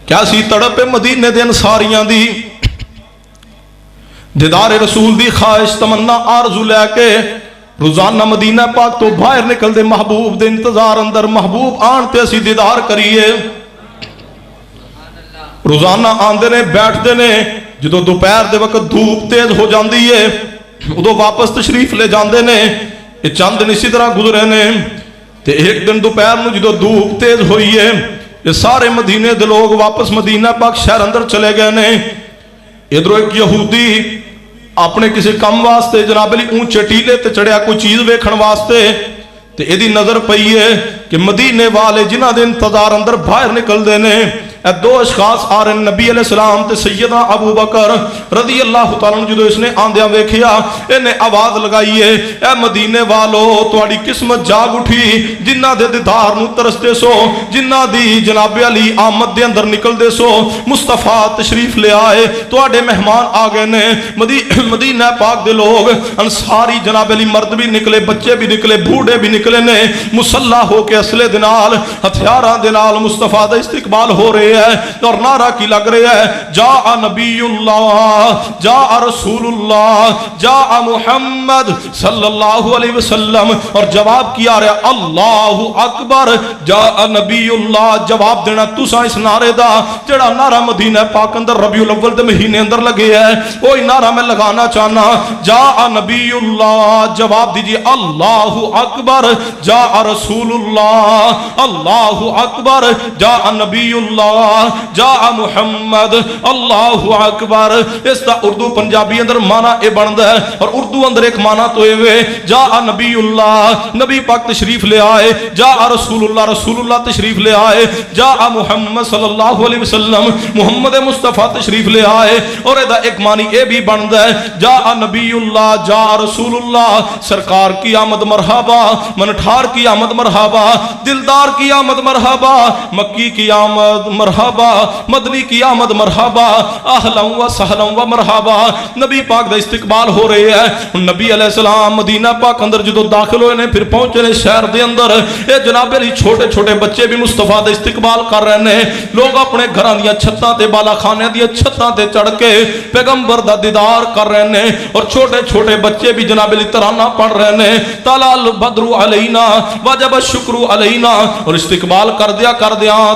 کیا سی تڑپ مدینے دے انصاریاں دی دیدار رسول دی خواہش تمنا آرزو لے کے روزانہ مدینہ پاک تو باہر نکل دے محبوب دے انتظار اندر، محبوب آن تے اسی دیدار کریے۔ روزانہ آندے نے بیٹھتے نے، جدو دوپہر دے وقت دھوپ تیز ہو جاندی ہے ادو واپس تشریف لے جاندے نے۔ یہ چند دن اسی طرح گزرے نے تے ایک دن دوپہر نو جدو دھوپ تیز ہوئی ہے یہ سارے مدینے دے لوگ واپس مدینہ پاک شہر اندر چلے گئے نے۔ ادھر ایک یہودی اپنے کسی کم واسطے جناب علی اونچے ٹیلے تے چڑھیا کوئی چیز ویکھن واسطے تے ایدی نظر پئی ہے کہ مدینے والے جنہ دے انتظار اندر باہر نکل دے نے اے دو اشخاص آ رہے نبی علیہ السلام تے سیدنا ابو بکر رضی اللہ تعالیٰ عنہ۔ جدو اس نے آندیاں ویکھیا انہیں آواز لگائی ہے اے مدینے والو تواڈی قسمت جاگ اٹھی، جنہ دے دیدار نو ترستے سو، جنہ دی جناب علی آمد دے اندر نکل دے سو، مصطفیٰ تشریف لے آئے، تواڈے مہمان آ گئے نے۔ مدینہ پاک دے لوگ انصاری جناب علی مرد بھی نکلے، بچے بھی نکلے، بوڑھے بھی نکلے نے، مسلح ہو کے اسلحے دے نال، ہتھیاراں دے نال مصطفیٰ دا استقبال ہو رہے اور نعرہ کی لگ رہے ہے جاء نبی اللہ، جاء رسول اللہ، جاء محمد صلی اللہ علیہ وسلم، اور جواب کیا رہا اللہ اکبر جاء نبی اللہ۔ جواب دینا تسا اس نعرے دا جڑا نعرہ مدینہ پاک اندر ربیع الاول دے مہینے اندر لگے ہے وہی نعرہ میں لگانا چاہنا جاء نبی اللہ۔ جواب دیجئے اللہ اکبر جاء رسول اللہ، اللہ اکبر جاء نبی اللہ، جاء محمد، اللہ اکبر۔ اس دا اردو پنجابی اندر معنی اے بندا ہے اور اردو اندر ایک معنی تو اے وے جاء نبی اللہ، نبی پاک تشریف لے آئے، جاء رسول اللہ، رسول اللہ تشریف لے آئے، جاء محمد صلی اللہ علیہ وسلم، محمد مصطفیٰ تشریف لے آئے۔ اور اے دا ایک معنی اے بھی بندا ہے جاء نبی اللہ، جاء رسول اللہ، سرکار کی آمد مرحبا، منٹھار کی آمد مرحبا، دلدار کی آمد مرحبا، مکی کی آمد مرحبا، مدنی کی آمد مرحبا، اہلا و سہلا و مرحبا۔ نبی پاک دا استقبال ہو رہے ہیں۔ نبی علیہ السلام مدینہ پاک اندر جدو داخل ہوئے نے پھر پہنچے نے شہر دے اندر، اے جناب علی چھوٹے چھوٹے بچے بھی مصطفیٰ دا استقبال کر رہے ہیں۔ لوگ اپنے گھراں دیاں چھتاں تے بالا خانے دیاں چھتاں تے چڑھ کے پیغمبر دا دیدار کر رہے ہیں اور چھوٹے چھوٹے بچے بھی جناب علی ترانہ پڑھ رہے ہیں طلع البدر علینا وجب الشکر علینا، اور استقبال کر دیا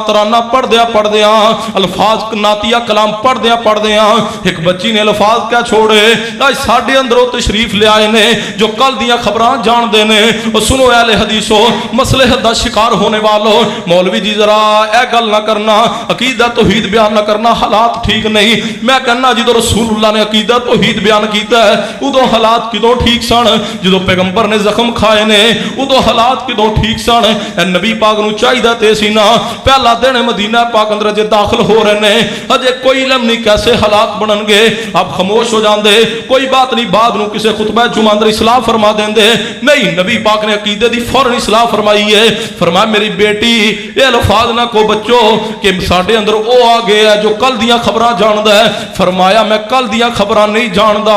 ترانہ پڑھ پڑھ دیا الفاظ ناتیہ کلام پڑھ دیا ایک بچی نے الفاظ کیا چھوڑے آج ساڑھے اندروں تشریف لے آئے نے جو کل دیا خبران جان دینے اور سنو اہل حدیثو مسئلے دا شکار ہونے والو مولوی جی ذرا اے گل نہ کرنا عقیدہ توحید بیان نہ کرنا حالات ٹھیک نہیں میں کہنا جدو رسول اللہ نے عقیدہ توحید بیان کیتا ہے ادو حالات کدو ٹھیک سن جدو پیغمبر نے زخم کھائے نے ادو حالات کدو ٹھیک سن اے نبی پاک نو چاہیدہ تے سی نا پہلا دن مدینہ پاک اندر جے داخل ہو رہے نے اجے کوئی علم نہیں کیسے حالات بنن گے آپ خاموش ہو جان دے کوئی بات نہیں بعد نو کسے خطبہ جمعہ اندر اصلاح فرما دیں دے نہیں نبی پاک نے عقیدے دی فوراً اصلاح فرمائی ہے فرمایا میری بیٹی یہ الفاظ نہ کو بچو کہ ساڑھے اندر او آگے ہے جو کل دیاں خبران جاندہ ہے فرمایا میں کل دیاں خبران نہیں جاندہ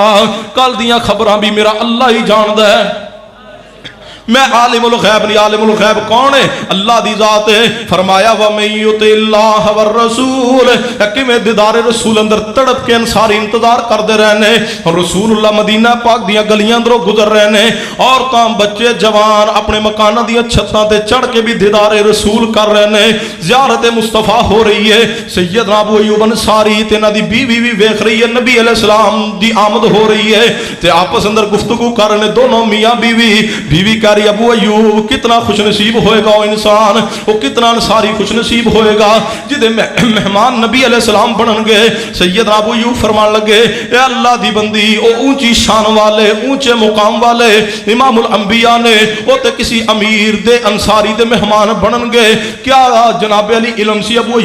کل دیاں خبران بھی میرا اللہ ہی جاندہ ہے میں عالم الغیب نہیں عالم الغیب کون ہے اللہ دی ذات ہے فرمایا وَمَن يُطِعِ اللَّهَ وَالرَّسُولَ کہ میں دیدار رسول اندر تڑپ کے انصاری انتظار کر دے رہنے اور رسول اللہ مدینہ پاک دیاں گلیاں اندروں گزر رہنے اور کام بچے جوان اپنے مکانہ دیاں چھتاں تے چڑھ کے بھی دیدار رسول کر رہنے زیارت مصطفیٰ ہو رہی ہے سیدنا ابو ایوب انصاری تینا دی بیوی بھی ویکھ رہی ہے نبی علیہ السلام دی آمد ہو رہی ہے تے آپس اندر گفتگو کر رہنے دونوں میاں بیوی کہہ ابو ایوب کتنا خوش نصیب ہوئے گا انسان وہ کتنا انصاری خوش نصیب ہوئے گا جدے مہمان نبی علیہ السلام بنن گے سیدنا ابو ایوب فرمان لگے اے اللہ دی بندی او اونچی شان والے اونچے مقام والے امام الانبیاء نے وہ تے کسی امیر دے انصاری دے مہمان بنن گے کیا جناب علی علم سی ابو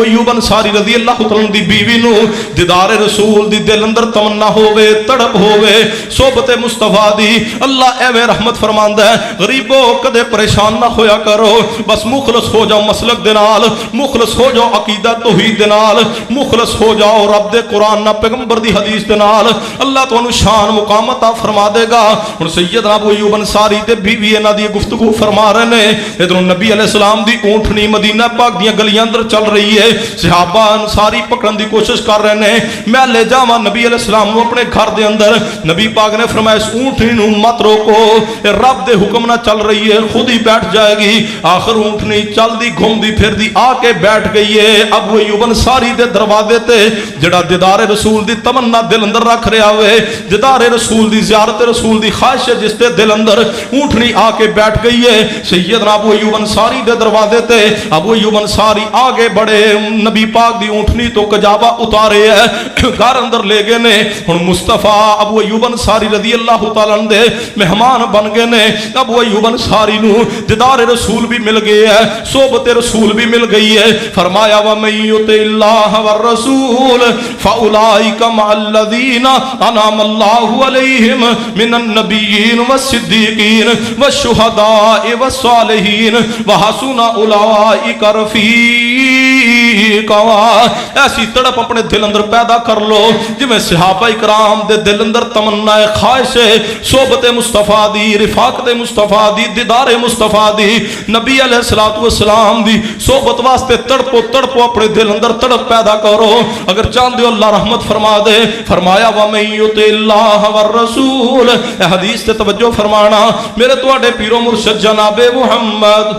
ایوب انصاری رضی اللہ تعالیٰ دی بیوی نو دیدار رسول دی دل اندر تمنا ہوئے تڑپ ہوئے صحبت مصطفیٰ دی اللہ اے میں رحمت فرماندہ ہے غریبوں کدے پریشان نہ ہویا کرو بس مخلص ہو جاؤ مسلک دنال مخلص ہو جاؤ عقیدہ توحید دنال مخلص ہو جاؤ رب دے قرآن نہ پیغمبر دی حدیث دنال اللہ تو انہوں شان مقام عطا فرما دے گا اور سیدنا ابو ایوب انصاری دے بیوی انہاں دی گفتگو فرما رہے نے ادھر نبی علیہ السلام دی اونٹنی مدینہ پاک دیاں گلیاں اندر چل رہی ہے صحابہ انصاری پکڑن دی کوشش کر رہے نے میں لے جاواں نبی علیہ السلام نو اپنے گھر دے اندر نبی پاک نے فرمایا اس اونٹنی نو مت روکو رب دے حکم نہ چل رہی ہے خود ہی بیٹھ جائے گی آخر اونٹنی چل دی گھوم دی پھر دی آ کے بیٹھ گئی ہے ابو ایوب انصاری دے دروازے تے جڑا دیدار رسول دی تمنا دل اندر رکھ رہا ہوئے دیدار رسول دی زیارت رسول دی خواہش ہے جس تے دل اندر اونٹنی آ کے بیٹھ گئی ہے سیدنا ابو ایوب انصاری دے دروازے تے ابو ایوب انصاری آگے بڑے نبی پاک دی اونٹنی تو کجاوا اتارے ہے گھر اندر لے گئے نے ہن مصطفیٰ ابو ایوب انصاری رضی اللہ تعالیٰ عنہ دے مہمان بن گئے نے ابو ایوب انصاری نو دیدار رسول بھی مل گئے ہے صحبت رسول بھی مل گئی ہے فرمایا وَمَن يُطِعِ اللَّهَ وَالرَّسُولَ فَأُولَٰئِكَ مَعَ الَّذِينَ أَنْعَمَ اللَّهُ عَلَيْهِمْ مِنَ النَّبِيِّينَ وَالصِّدِّيقِينَ وَالشُّهَدَاءِ وَالصَّالِحِينَ وَحَسُنَ أُولَٰئِكَ رَفِيقًا ایسی تڑپ اپنے دل اندر پیدا کر لو جو میں صحابہ اکرام دے دل اندر تمنا خواہش ہے صحبت مصطفیٰ دی رفاقت مصطفیٰ دی دیدار مصطفیٰ دی نبی علیہ السلام دی صحبت واسطے تڑپو اپنے دل اندر تڑپ پیدا کرو اگر چاہتے ہو اللہ رحمت فرما دے فرمایا وَمَن يُطِعِ اللَّهَ وَالرَّسُولَ اے حدیث تے توجہ فرمانا میرے تواڈے پیرو مرشد جناب محمد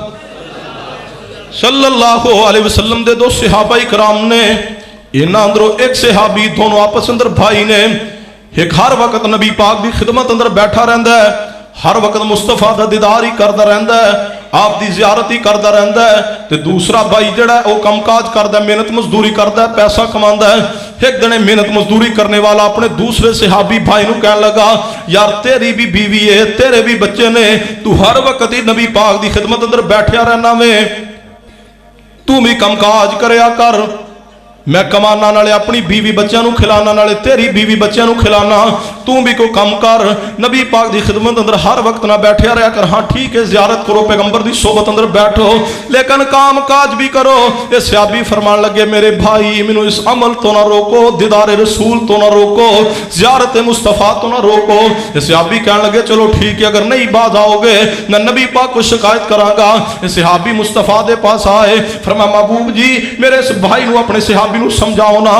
صلی اللہ علیہ وسلم دے دو صحابہ اکرام نے انہاں اندروں ایک صحابی دونوں آپس اندر بھائی نے ایک ہر وقت نبی پاک دی خدمت اندر بیٹھا رہندا ہے ہر وقت مصطفیٰ دا دیدار ہی کردا رہندا ہے آپ دی زیارت ہی کردا رہندا ہے تے دوسرا بھائی جڑا ہے وہ کم کاج کردا ہے محنت مزدوری کردا ہے پیسہ کماندا ہے ایک دن محنت مزدوری کرنے والا اپنے دوسرے صحابی بھائی نو کہنے لگا یار تیری بھی بیوی ہے تیرے بھی بچے نے تو ہر وقت ہی نبی پاک دی خدمت اندر بیٹھیا رہنا میں تو بھی کم کاج کریا کر میں کمانا نالے اپنی بیوی بچیاں نو کھلانا نالے تیری بیوی بچیاں نو کھلانا تو بھی کو کم کر نبی پاک دی خدمت اندر ہر وقت نہ بیٹھیا رہا کر ہاں ٹھیک ہے زیارت کرو پیغمبر دی صحبت اندر بیٹھو لیکن کام کاج بھی کرو یہ صحابی فرمان لگے میرے بھائی منو اس عمل تو نہ روکو دیدار رسول تو نہ روکو زیارت مصطفیٰ تو نہ روکو یہ صحابی کہنے لگے چلو ٹھیک ہے اگر نہیں باز آؤ گے میں نبی پاک کو شکایت کراں گا یہ صحابی مصطفیٰ دے پاس آئے فرمایا محبوب جی میرے اس بھائی نو اپنے صحابی نو سمجھاؤ نا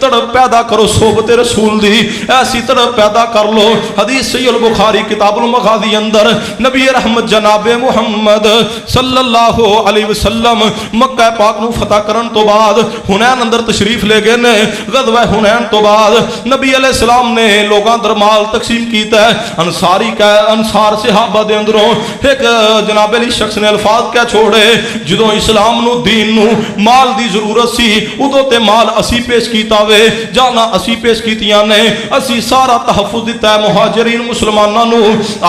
تڑپ پیدا کرو صحبت رسول دی، ایسی تڑپ پیدا کر لو۔ حدیث صحیح البخاری کتاب المغازی اندر نبی رحمت جناب محمد صلی اللہ علیہ وسلم مکہ پاک نو فتح کرن تو بعد حنین اندر تشریف لے گئے نے۔ غزوہ حنین تو بعد نبی علیہ السلام نے لوگاں در مال تقسیم کیتا ہے۔ انصار صحابہ دے اندروں ایک جناب علی شخص نے الفاظ کیا چھوڑے، جدوں اسلام نو دین نو مال دی ضرورت سی ادو تے مال اسی پیش کیتا وے، جانا اسی پیش کیتیاں نے، اسی سارا تحفظ دیتا ہے مہاجرین مسلمانوں نو۔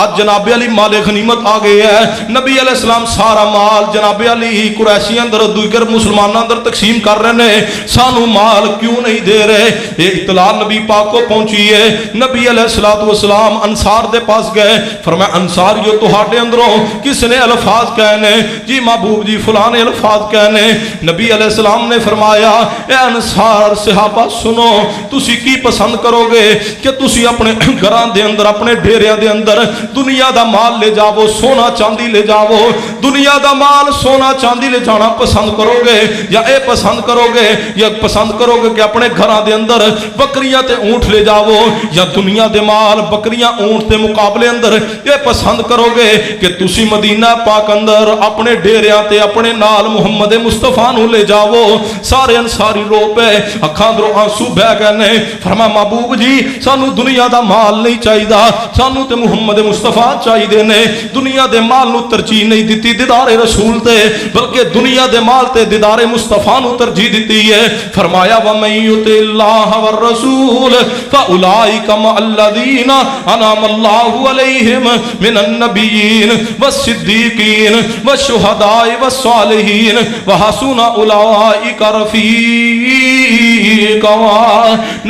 آج جناب علی مال غنیمت آ گئے ہے، نبی علیہ السلام سارا مال جناب علی قریشی اندر دیگر مسلمانوں اندر تقسیم کر رہے ہیں، سانو مال کیوں نہیں دے رہے؟ یہ اطلاع نبی پاک کو پہنچی ہے۔ نبی علیہ السلام انصار دے پاس گئے، فرمایا انصاریو تہاڈے اندروں کس نے الفاظ کہنے؟ جی محبوب جی فلاں نے الفاظ کہنے۔ نبی علیہ السلام نے فرمایا اے انصار صحابہ سنو، تسی کی پسند کرو گے کہ تسی اپنے گھراں دے اندر اپنے ڈیریاں دے اندر دنیا دا مال لے جاؤ، سونا چاندی لے جاؤ، دنیا دا مال سونا چاندی لے جانا پسند کرو گے، یا اے پسند کرو گے یا پسند کرو گے کہ اپنے گھراں دے اندر بکریاں تے اونٹ لے جاؤ، یا دنیا دے مال بکریاں اونٹ تے مقابلے اندر یہ پسند کرو گے کہ تسی مدینہ پاک اندر اپنے ڈیریاں تے اپنے نال محمد مصطفیٰ نو لے جاؤ؟ سارے انصاری رو پے، اکھاں دروں آنسو بہ گئے نے۔ فرمایا محبوب جی سانو دنیا دا مال نہیں چاہیدا، سانو تے محمد مصطفیٰ چاہیدے نے۔ دنیا دے مال نو ترجیح نہیں دیتی دیدار رسول تے، بلکہ دنیا دے مال تے دیدار مصطفیٰ نو ترجیح دیتی ہے۔ فرمایا وَمَن يُطِعِ اللَّهَ وَالرَّسُولَ فَأُولَٰئِكَ مَعَ الَّذِينَ أَنْعَمَ اللَّهُ عَلَيْهِمْ مِنَ النَّبِيِّينَ وَالصِّدِّيقِينَ وَالشُّهَدَاءِ وَالصَّالِحِينَ وَحَسُنَ أُولَٰئِكَ رَفِيقًا۔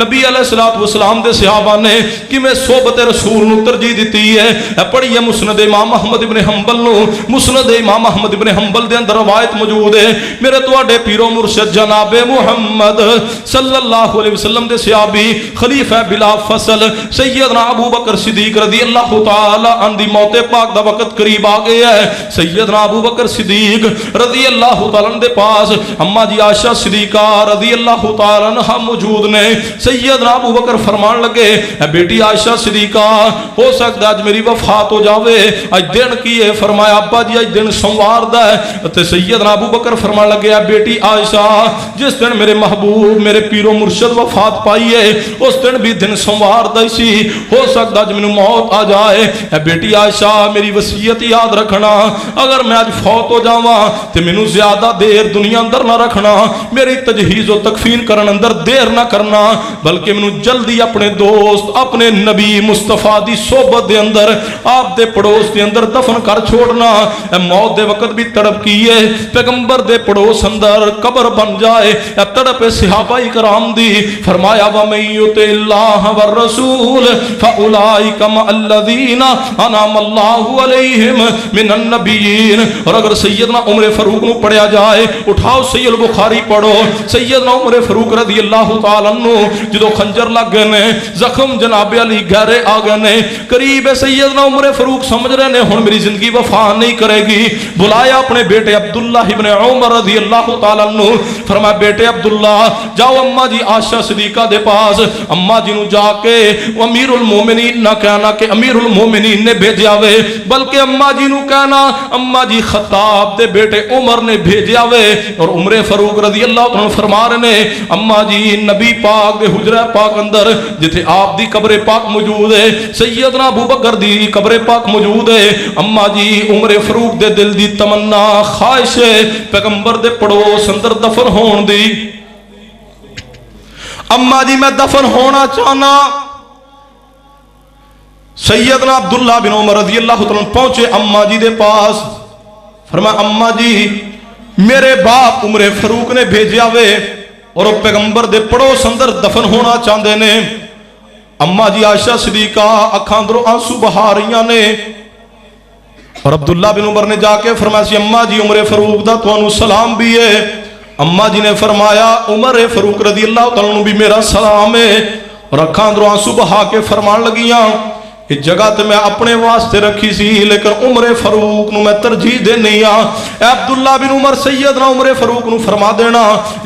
نبی علیہ السلام دے صحابہ نے کہ میں صحبت رسول نو ترجیح دیتی ہے۔ پڑھیے مسند امام احمد ابن حنبل نو، مسند امام احمد ابن حنبل دے اندر روایت موجود ہے، میرے تواڈے پیرو مرشد جناب محمد صلی اللہ علیہ وسلم دے صحابی خلیفہ بلا فصل سیدنا ابو بکر صدیق رضی اللہ تعالی عنہ دی موت پاک دا وقت قریب آ گیا ہے۔ سیدنا ابو بکر صدیق رضی اللہ تعالی عنہ دے پاس اما جی عائشہ صدیقہ رضی اللہ تعالی عنہ موجود نے۔ سیدنا ابو بکر فرمان لگے اے بیٹی عائشہ صدیقہ ہو سکتا اج میری وفات ہو جاوے، اج دن کی ہے؟ فرمایا ابا جی اج دن سوموار دا ہے۔ تے سیدنا ابو بکر فرمان لگے اے بیٹی عائشہ جس دن میرے محبوب میرے پیرو مرشد وفات پائی ہے اس دن بھی دن سوموار دا سی، ہو سکتا اج مینوں موت آ جائے۔ اے بیٹی عائشہ میری وصیت یاد رکھنا، اگر میں اج فوت ہو جاواں تے مینوں زیادہ دیر دنیا اندر نہ رکھنا، میری تجہیز و تکفین کرن اندر دیر نہ کرنا، بلکہ مینوں جلدی اپنے دوست اپنے نبی مصطفیٰ دی صحبت دے اندر آپ دے پڑوس دے اندر دفن کر چھوڑنا۔ اے موت دے وقت بھی تڑپ کیے پیغمبر دے پڑوس اندر قبر بن جائے، اے تڑپ صحابہ کرام دی۔ فرمایا وَمَن يُطِعِ اللَّهَ وَالرَّسُولَ فَأُولَٰئِكَ مَعَ الَّذِينَ أَنْعَمَ اللَّهُ عَلَيْهِمْ مِنَ النَّبِيِّينَ۔ اور اگر سیدنا عمر فاروق نو پڑھیا جائے، اٹھاؤ صحیح البخاری پڑھو، سیدنا عمر فاروق رضی اللہ تعالی عنہ جدو خنجر لگ گئے نے، زخم جناب علی گہرے آ گئے نے، قریب سیدنا عمر فاروق سمجھ رہے نے ہن میری زندگی وفا نہیں کرے گی۔ بلایا اپنے بیٹے عبداللہ ابن عمر رضی اللہ تعالی عنہ، فرمایا بیٹے عبداللہ جاؤ اما جی عائشہ صدیقہ دے پاس، اما جی نو جا کے امیر المومنین نہ کہنا کہ امیر المومنین نے بھیجیا وے، بلکہ اما جی نو کہنا اما جی خطاب دے بیٹے عمر نے بھیجیا وے۔ اور عمر فاروق رضی اللہ عنہ فرما رہے نے اما جی نبی پاک دے حجرہ پاک اندر جتھے آپ دی قبر پاک موجود ہے، سیدنا ابو بکر دی قبر پاک موجود ہے، اما جی عمر فاروق دے دل دی تمنا خواہش ہے پیغمبر دے پڑوس اندر دفن ہون دی۔ اما جی میں دفن ہونا چاہنا۔ سیدنا عبداللہ بن عمر رضی اللہ عنہ پہنچے اما جی دے پاس، فرمایا اما جی میرے باپ عمر فاروق نے بھیجیا وے اور پیغمبر دے پڑوس اندر دفن ہونا چاہندے نے۔ اما جی عائشہ صدیقہ اکھاں دروں آنسو بہا رہیاں نے، اور عبداللہ بن عمر نے جا کے فرمایا سی اما جی عمر فاروق دا تانوں سلام بھی ہے۔ اما جی نے فرمایا عمر فاروق رضی اللہ تعالیٰ عنہ بھی میرا سلام ہے، اور اکھاں دروں آنسو بہا کے فرمان لگیاں یہ جگہ تے میں اپنے واسطے رکھی سی لیکن عمر فاروق نو میں ترجیح دینی ہاں. اے عبداللہ بن عمر سیدنا عمر فاروق نو فرما دینا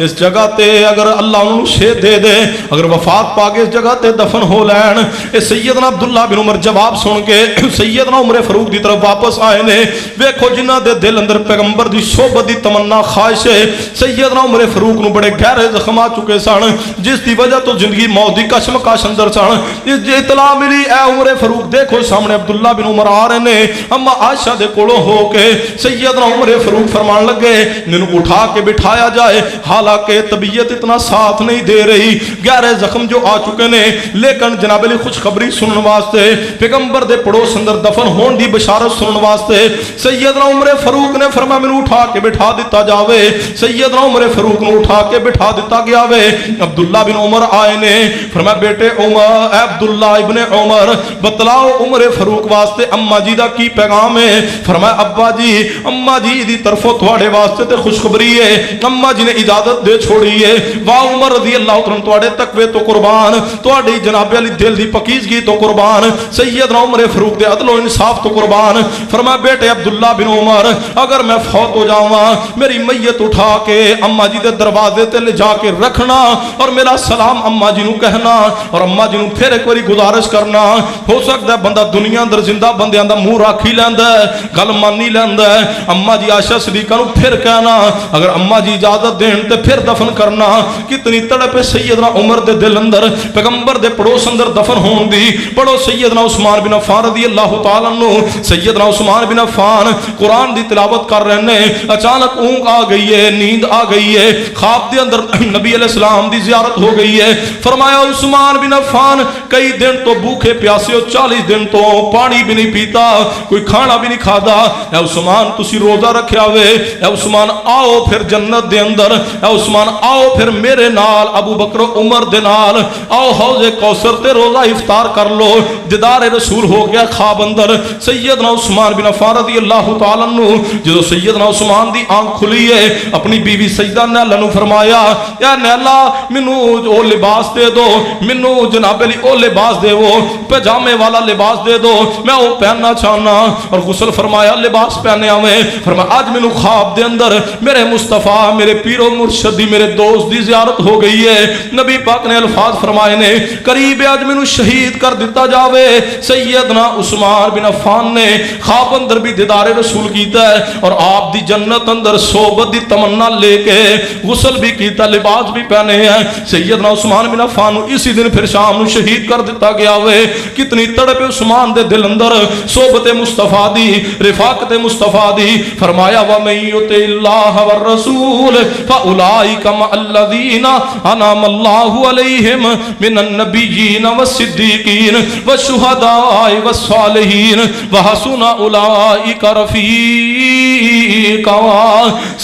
اس جگہ تے اگر اللہ انہوں شہد دے دے اگر وفات پا کے اس جگہ تے دفن ہو لین. اے سیدنا عبداللہ بن عمر جواب سن کے سیدنا عمر فاروق دی طرف واپس آئے نے. ویکھو جنہ دے دل اندر پیغمبر دی صحبت دی تمنا خواہش ہے. سیدنا عمر فاروق نو بڑے گہرے زخم آ چکے سن جس دی وجہ تو زندگی موت دی کشمکش اندر سن. اس اطلاع ملی اے عمر فاروق دیکھو سامنے عبداللہ بن عمر آ رہے نے. اما عائشہ دے کولوں ہو کے سیدنا عمر فاروق فرمان لگے مینوں اٹھا کے بٹھایا جائے. حالانکہ طبیعت اتنا ساتھ نہیں دے رہی, گہرے زخم جو آ چکے نے, لیکن جناب علی خوشخبری سنن واسطے پیغمبر دے پڑوس اندر دفن ہون دی بشارت سنن واسطے سیدنا عمر فاروق نے فرمایا مینوں اٹھا کے بٹھا دیتا جاوے. سیدنا عمر فاروق نو اٹھا کے بٹھا دیتا گیا وے. عبداللہ بن عمر آئے نے فرمایا بیٹے عمر اے عبداللہ ابن عمر بتلاؤ عمر فاروق واسطے اما جی دا کی پیغام ہے. فرمایا ابا جی اما جی دی طرفوں تھوڑے واسطے تے خوشخبری ہے, اما جی نے اجازت دے چھوڑی ہے. واہ عمر رضی اللہ تعالیٰ تھوڑے تقوی تو قربان, تھوڑی جناب علی دل دی پکیزگی تو قربان, سیدنا عمر فاروق دے عدل و انصاف تو قربان. فرمایا بیٹے عبداللہ بن عمر اگر میں فوت ہو جاواں میری میت اٹھا کے اما جی دے دروازے تے لے جا کے رکھنا اور میرا سلام اما جی نو کہنا اور اما جی نو پھر ایک باری گزارش کرنا. ہو سکتا ہے بندہ دنیا اندر زندہ بندیاں دا منہ رکھ ہی لیندا ہے, گل مان ہی لیندا ہے. اما جی عائشہ صدیقہ نو پھر کہنا اگر اما جی اجازت دین تے پھر دفن کرنا. کتنی تڑپ سیدنا عمر دے دل اندر پیغمبر دے پڑوس اندر دفن ہون دی. پڑھو سیدنا عثمان بن عفان رضی اللہ تعالی عنہ. سیدنا عثمان بن عفان قرآن دی تلاوت کر رہے نے, اچانک اونگ آ گئی ہے, نیند آ گئی ہے, خواب دے اندر نبی علیہ السلام دی زیارت ہو گئی ہے. فرمایا عثمان بن عفان کئی دن تو بھوکے پیاسے ہو, 40 دن تو پانی بھی نہیں پیتا, کوئی کھانا بھی نہیں کھادا. اے عثمان تسی روزہ رکھیا وے, اے عثمان آؤ پھر جنت دے اندر, اے عثمان آؤ پھر میرے نال ابو بکر عمر دے نال آؤ حوض کوثر تے روزہ افطار کر لو. دیدار رسول ہو گیا خواب اندر. سیدنا عثمان بن عفان رضی اللہ تعالی عنہ جدو سیدنا عثمان دی آنکھ کھلی ہے اپنی بیوی سیدہ نیلہ نو فرمایا یا نیلہ منو او لباس دے دو, منو جناب علی او لباس دے, وہ پجامے والا لباس دے دو, میں وہ پہننا چاہنا. اور غسل فرمایا لباس پہنے آویں. فرمایا آج منو خواب دے اندر میرے مصطفیٰ میرے پیر و مرشدی میرے دوست دی زیارت ہو گئی ہے. نبی پاک نے الفاظ فرمائے نے قریب آج منو شہید کر دیتا جاوے. سیدنا عثمان بن عفان نے خواب اندر بھی دیدار رسول کیتا ہے اور آپ دی جنت اندر صحبت دی تمنا لے کے غسل بھی کیتا, لباس بھی پہنے ہیں. سیدنا عثمان بن عفان اسی دن پھر شام نو شہید کر دیتا گیا وے. کتنی تڑپ عثمان دے دل اندر صحبت مصطفیٰ دی, رفاقت مصطفیٰ دی. فرمایا وَمَن يُطِعِ اللَّهَ وَالرَّسُولَ فَأُولَٰئِكَ مَعَ الَّذِينَ أَنْعَمَ اللَّهُ عَلَيْهِمْ مِنَ النَّبِيِّينَ وَالصِّدِّيقِينَ وَالشُّهَدَاءِ وَالصَّالِحِينَ وَحَسُنَ أُولَٰئِكَ رَفِيقًا.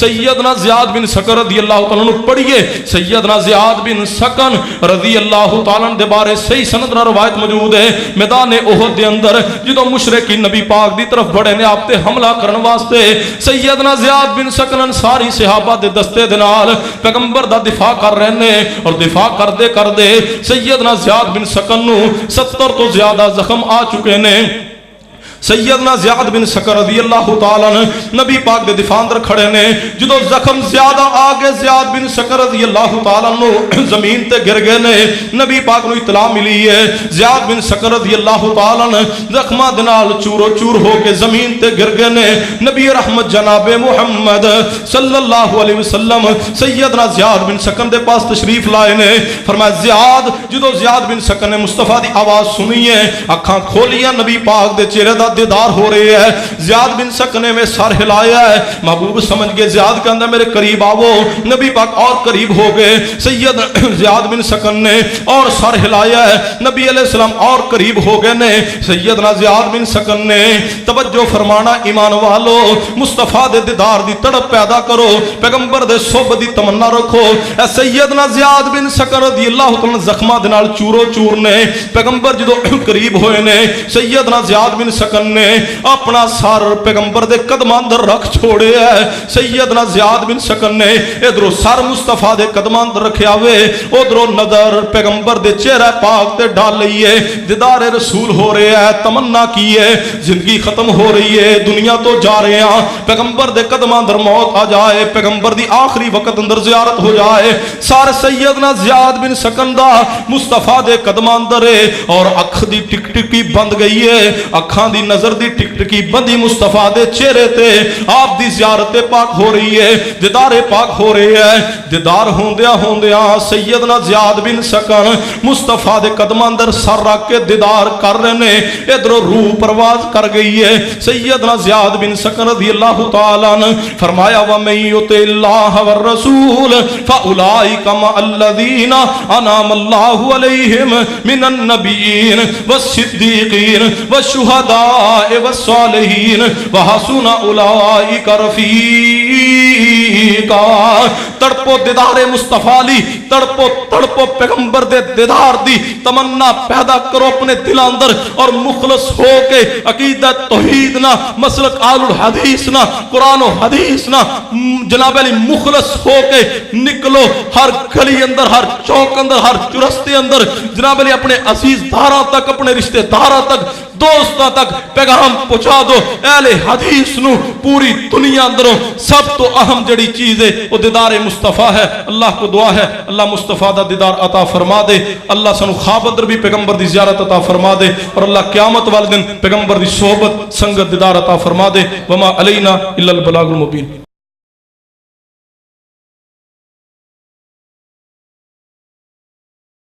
سیدنا زیاد بن سکن رضی اللہ تعالیٰ عنہ پڑھیے. سیدنا زیاد بن سکن رضی اللہ تعالیٰ عنہ دے بارے صحیح سند نہ روایت موجود ہے. میدان احد دے اندر جدو مشرکی نبی پاک دی طرف بڑے نے آپ تے حملہ کرن واسطے سیدنا زیاد بن سکن انصاری صحابہ دے دستے دے نال پیغمبر دا دفاع کر رہے نے. اور دفاع کردے کردے سیدنا زیاد بن سکن نو 70 تو زیادہ زخم آ چکے نے. سیدنا زیاد بن سکن رضی اللہ تعالیٰ عنہ نبی پاک دے دفاع اندر کھڑے نے. جدو زخم زیادہ آگے زیاد بن سکن رضی اللہ تعالیٰ عنہ زمین تے گر گئے نے. نبی پاک نو اطلاع ملی ہے زیاد بن سکن رضی اللہ تعالیٰ عنہ زخمہ دنال چورو چور ہو کے زمین تے گر گئے نے. نبی رحمت جناب محمد صلی اللہ علیہ وسلم سیدنا زیاد بن سکن دے پاس تشریف لائے نے. فرمایا زیاد, جدو زیاد بن سکن نے مصطفیٰ دی آواز سنی ہے, اکھاں کھولیاں, نبی پاک دے چہرے دا دیدار ہو رہے ہے. زیاد بن سکنے میں سر ہلایا ہے, محبوب سمجھ کے زیاد کے اندر میرے قریب آو. نبی پاک اور قریب ہو گئے. سید زیاد بن سکن نے اور سر ہلایا ہے. نبی علیہ السلام اور قریب ہو گئے نے. سیدنا زیاد بن سکن نے توجہ فرمانا ایمان والو, مصطفیٰ دے دیدار دی تڑپ پیدا کرو, پیغمبر دے صحبت دی تمنا رکھو. اے سیدنا زیاد بن سکن رضی اللہ تعالیٰ زخمہ دنال چورو چور نے پیغمبر جدو قریب ہوئے نے. سیدنا زیاد بن سکن سکن نے اپنا سر پیغمبر دے قدماں اندر رکھ چھوڑے ہے. سیدنا زیاد بن سکن نے ادھروں سر مصطفیٰ دے قدماں اندر رکھیا وے, ادھروں نظر پیغمبر دے چہرہ پاک تے ڈال لئیے. دیدار رسول ہو رہے ہے, تمنا کی ہے زندگی ختم ہو رہی ہے, دنیا تو جا رہے ہیں, پیغمبر دے قدماں اندر موت آ جائے, پیغمبر دی آخری وقت اندر زیارت ہو جائے. سار سیدنا زیاد بن سکن دا مصطفیٰ دے قدماں اندر ہے اور اکھ دی ٹک ٹکی بند گئی ہے, اکھاں دی نظر دی ٹک ٹکی بندی مصطفیٰ دے چہرے تے آپ دی زیارت پاک ہو رہی ہے, دیدار پاک ہو رہی ہے. دیدار ہوندیاں سیدنا زیاد بن سکن مصطفیٰ دے قدماں اندر سر رکھ کے دیدار کر رہے نے, ادھروں روح پرواز کر گئی ہے. سیدنا زیاد بن سکن رضی اللہ تعالیٰ عنہ فرمایا وَمَن يُطِعِ اللَّهَ وَالرَّسُولَ فَأُولَٰئِكَ مَعَ الَّذِينَ أَنْعَمَ اللَّهُ عَلَيْهِمْ مِنَ النَّبِيِّينَ وَالصِّدِّيقِينَ وَالشُّهَدَاءِ وَالصَّالِحِينَ وَحَسُنَ أُولَٰئِكَ رَفِیقًا. تڑپو دیدار مصطفیٰ لی, تڑپو پیغمبر دے دیدار دی تمنا پیدا کرو اپنے دل اندر, اور مخلص ہو کے عقیدہ توحید نہ, مسلک آل الحدیث نہ, قرآن و حدیث نہ, جناب علی مخلص ہو کے نکلو. ہر گلی اندر, ہر چوک اندر, ہر چرستے اندر جناب علی اپنے عزیز داراں تک, اپنے رشتہ داراں تک, دوستاں تک پیغام پہنچا دو. اہل حدیث نو پوری دنیا اندروں سب تو اہم جڑی چیز ہے وہ دیدار مصطفیٰ ہے. اللہ کو دعا ہے اللہ مصطفیٰ دا دیدار عطا فرما دے, اللہ سنو خواب اندر بھی پیغمبر دی زیارت عطا فرما دے, اور اللہ قیامت والے دن پیغمبر دی صحبت سنگت دیدار عطا فرما دے. وما علینا الا البلاغ المبین.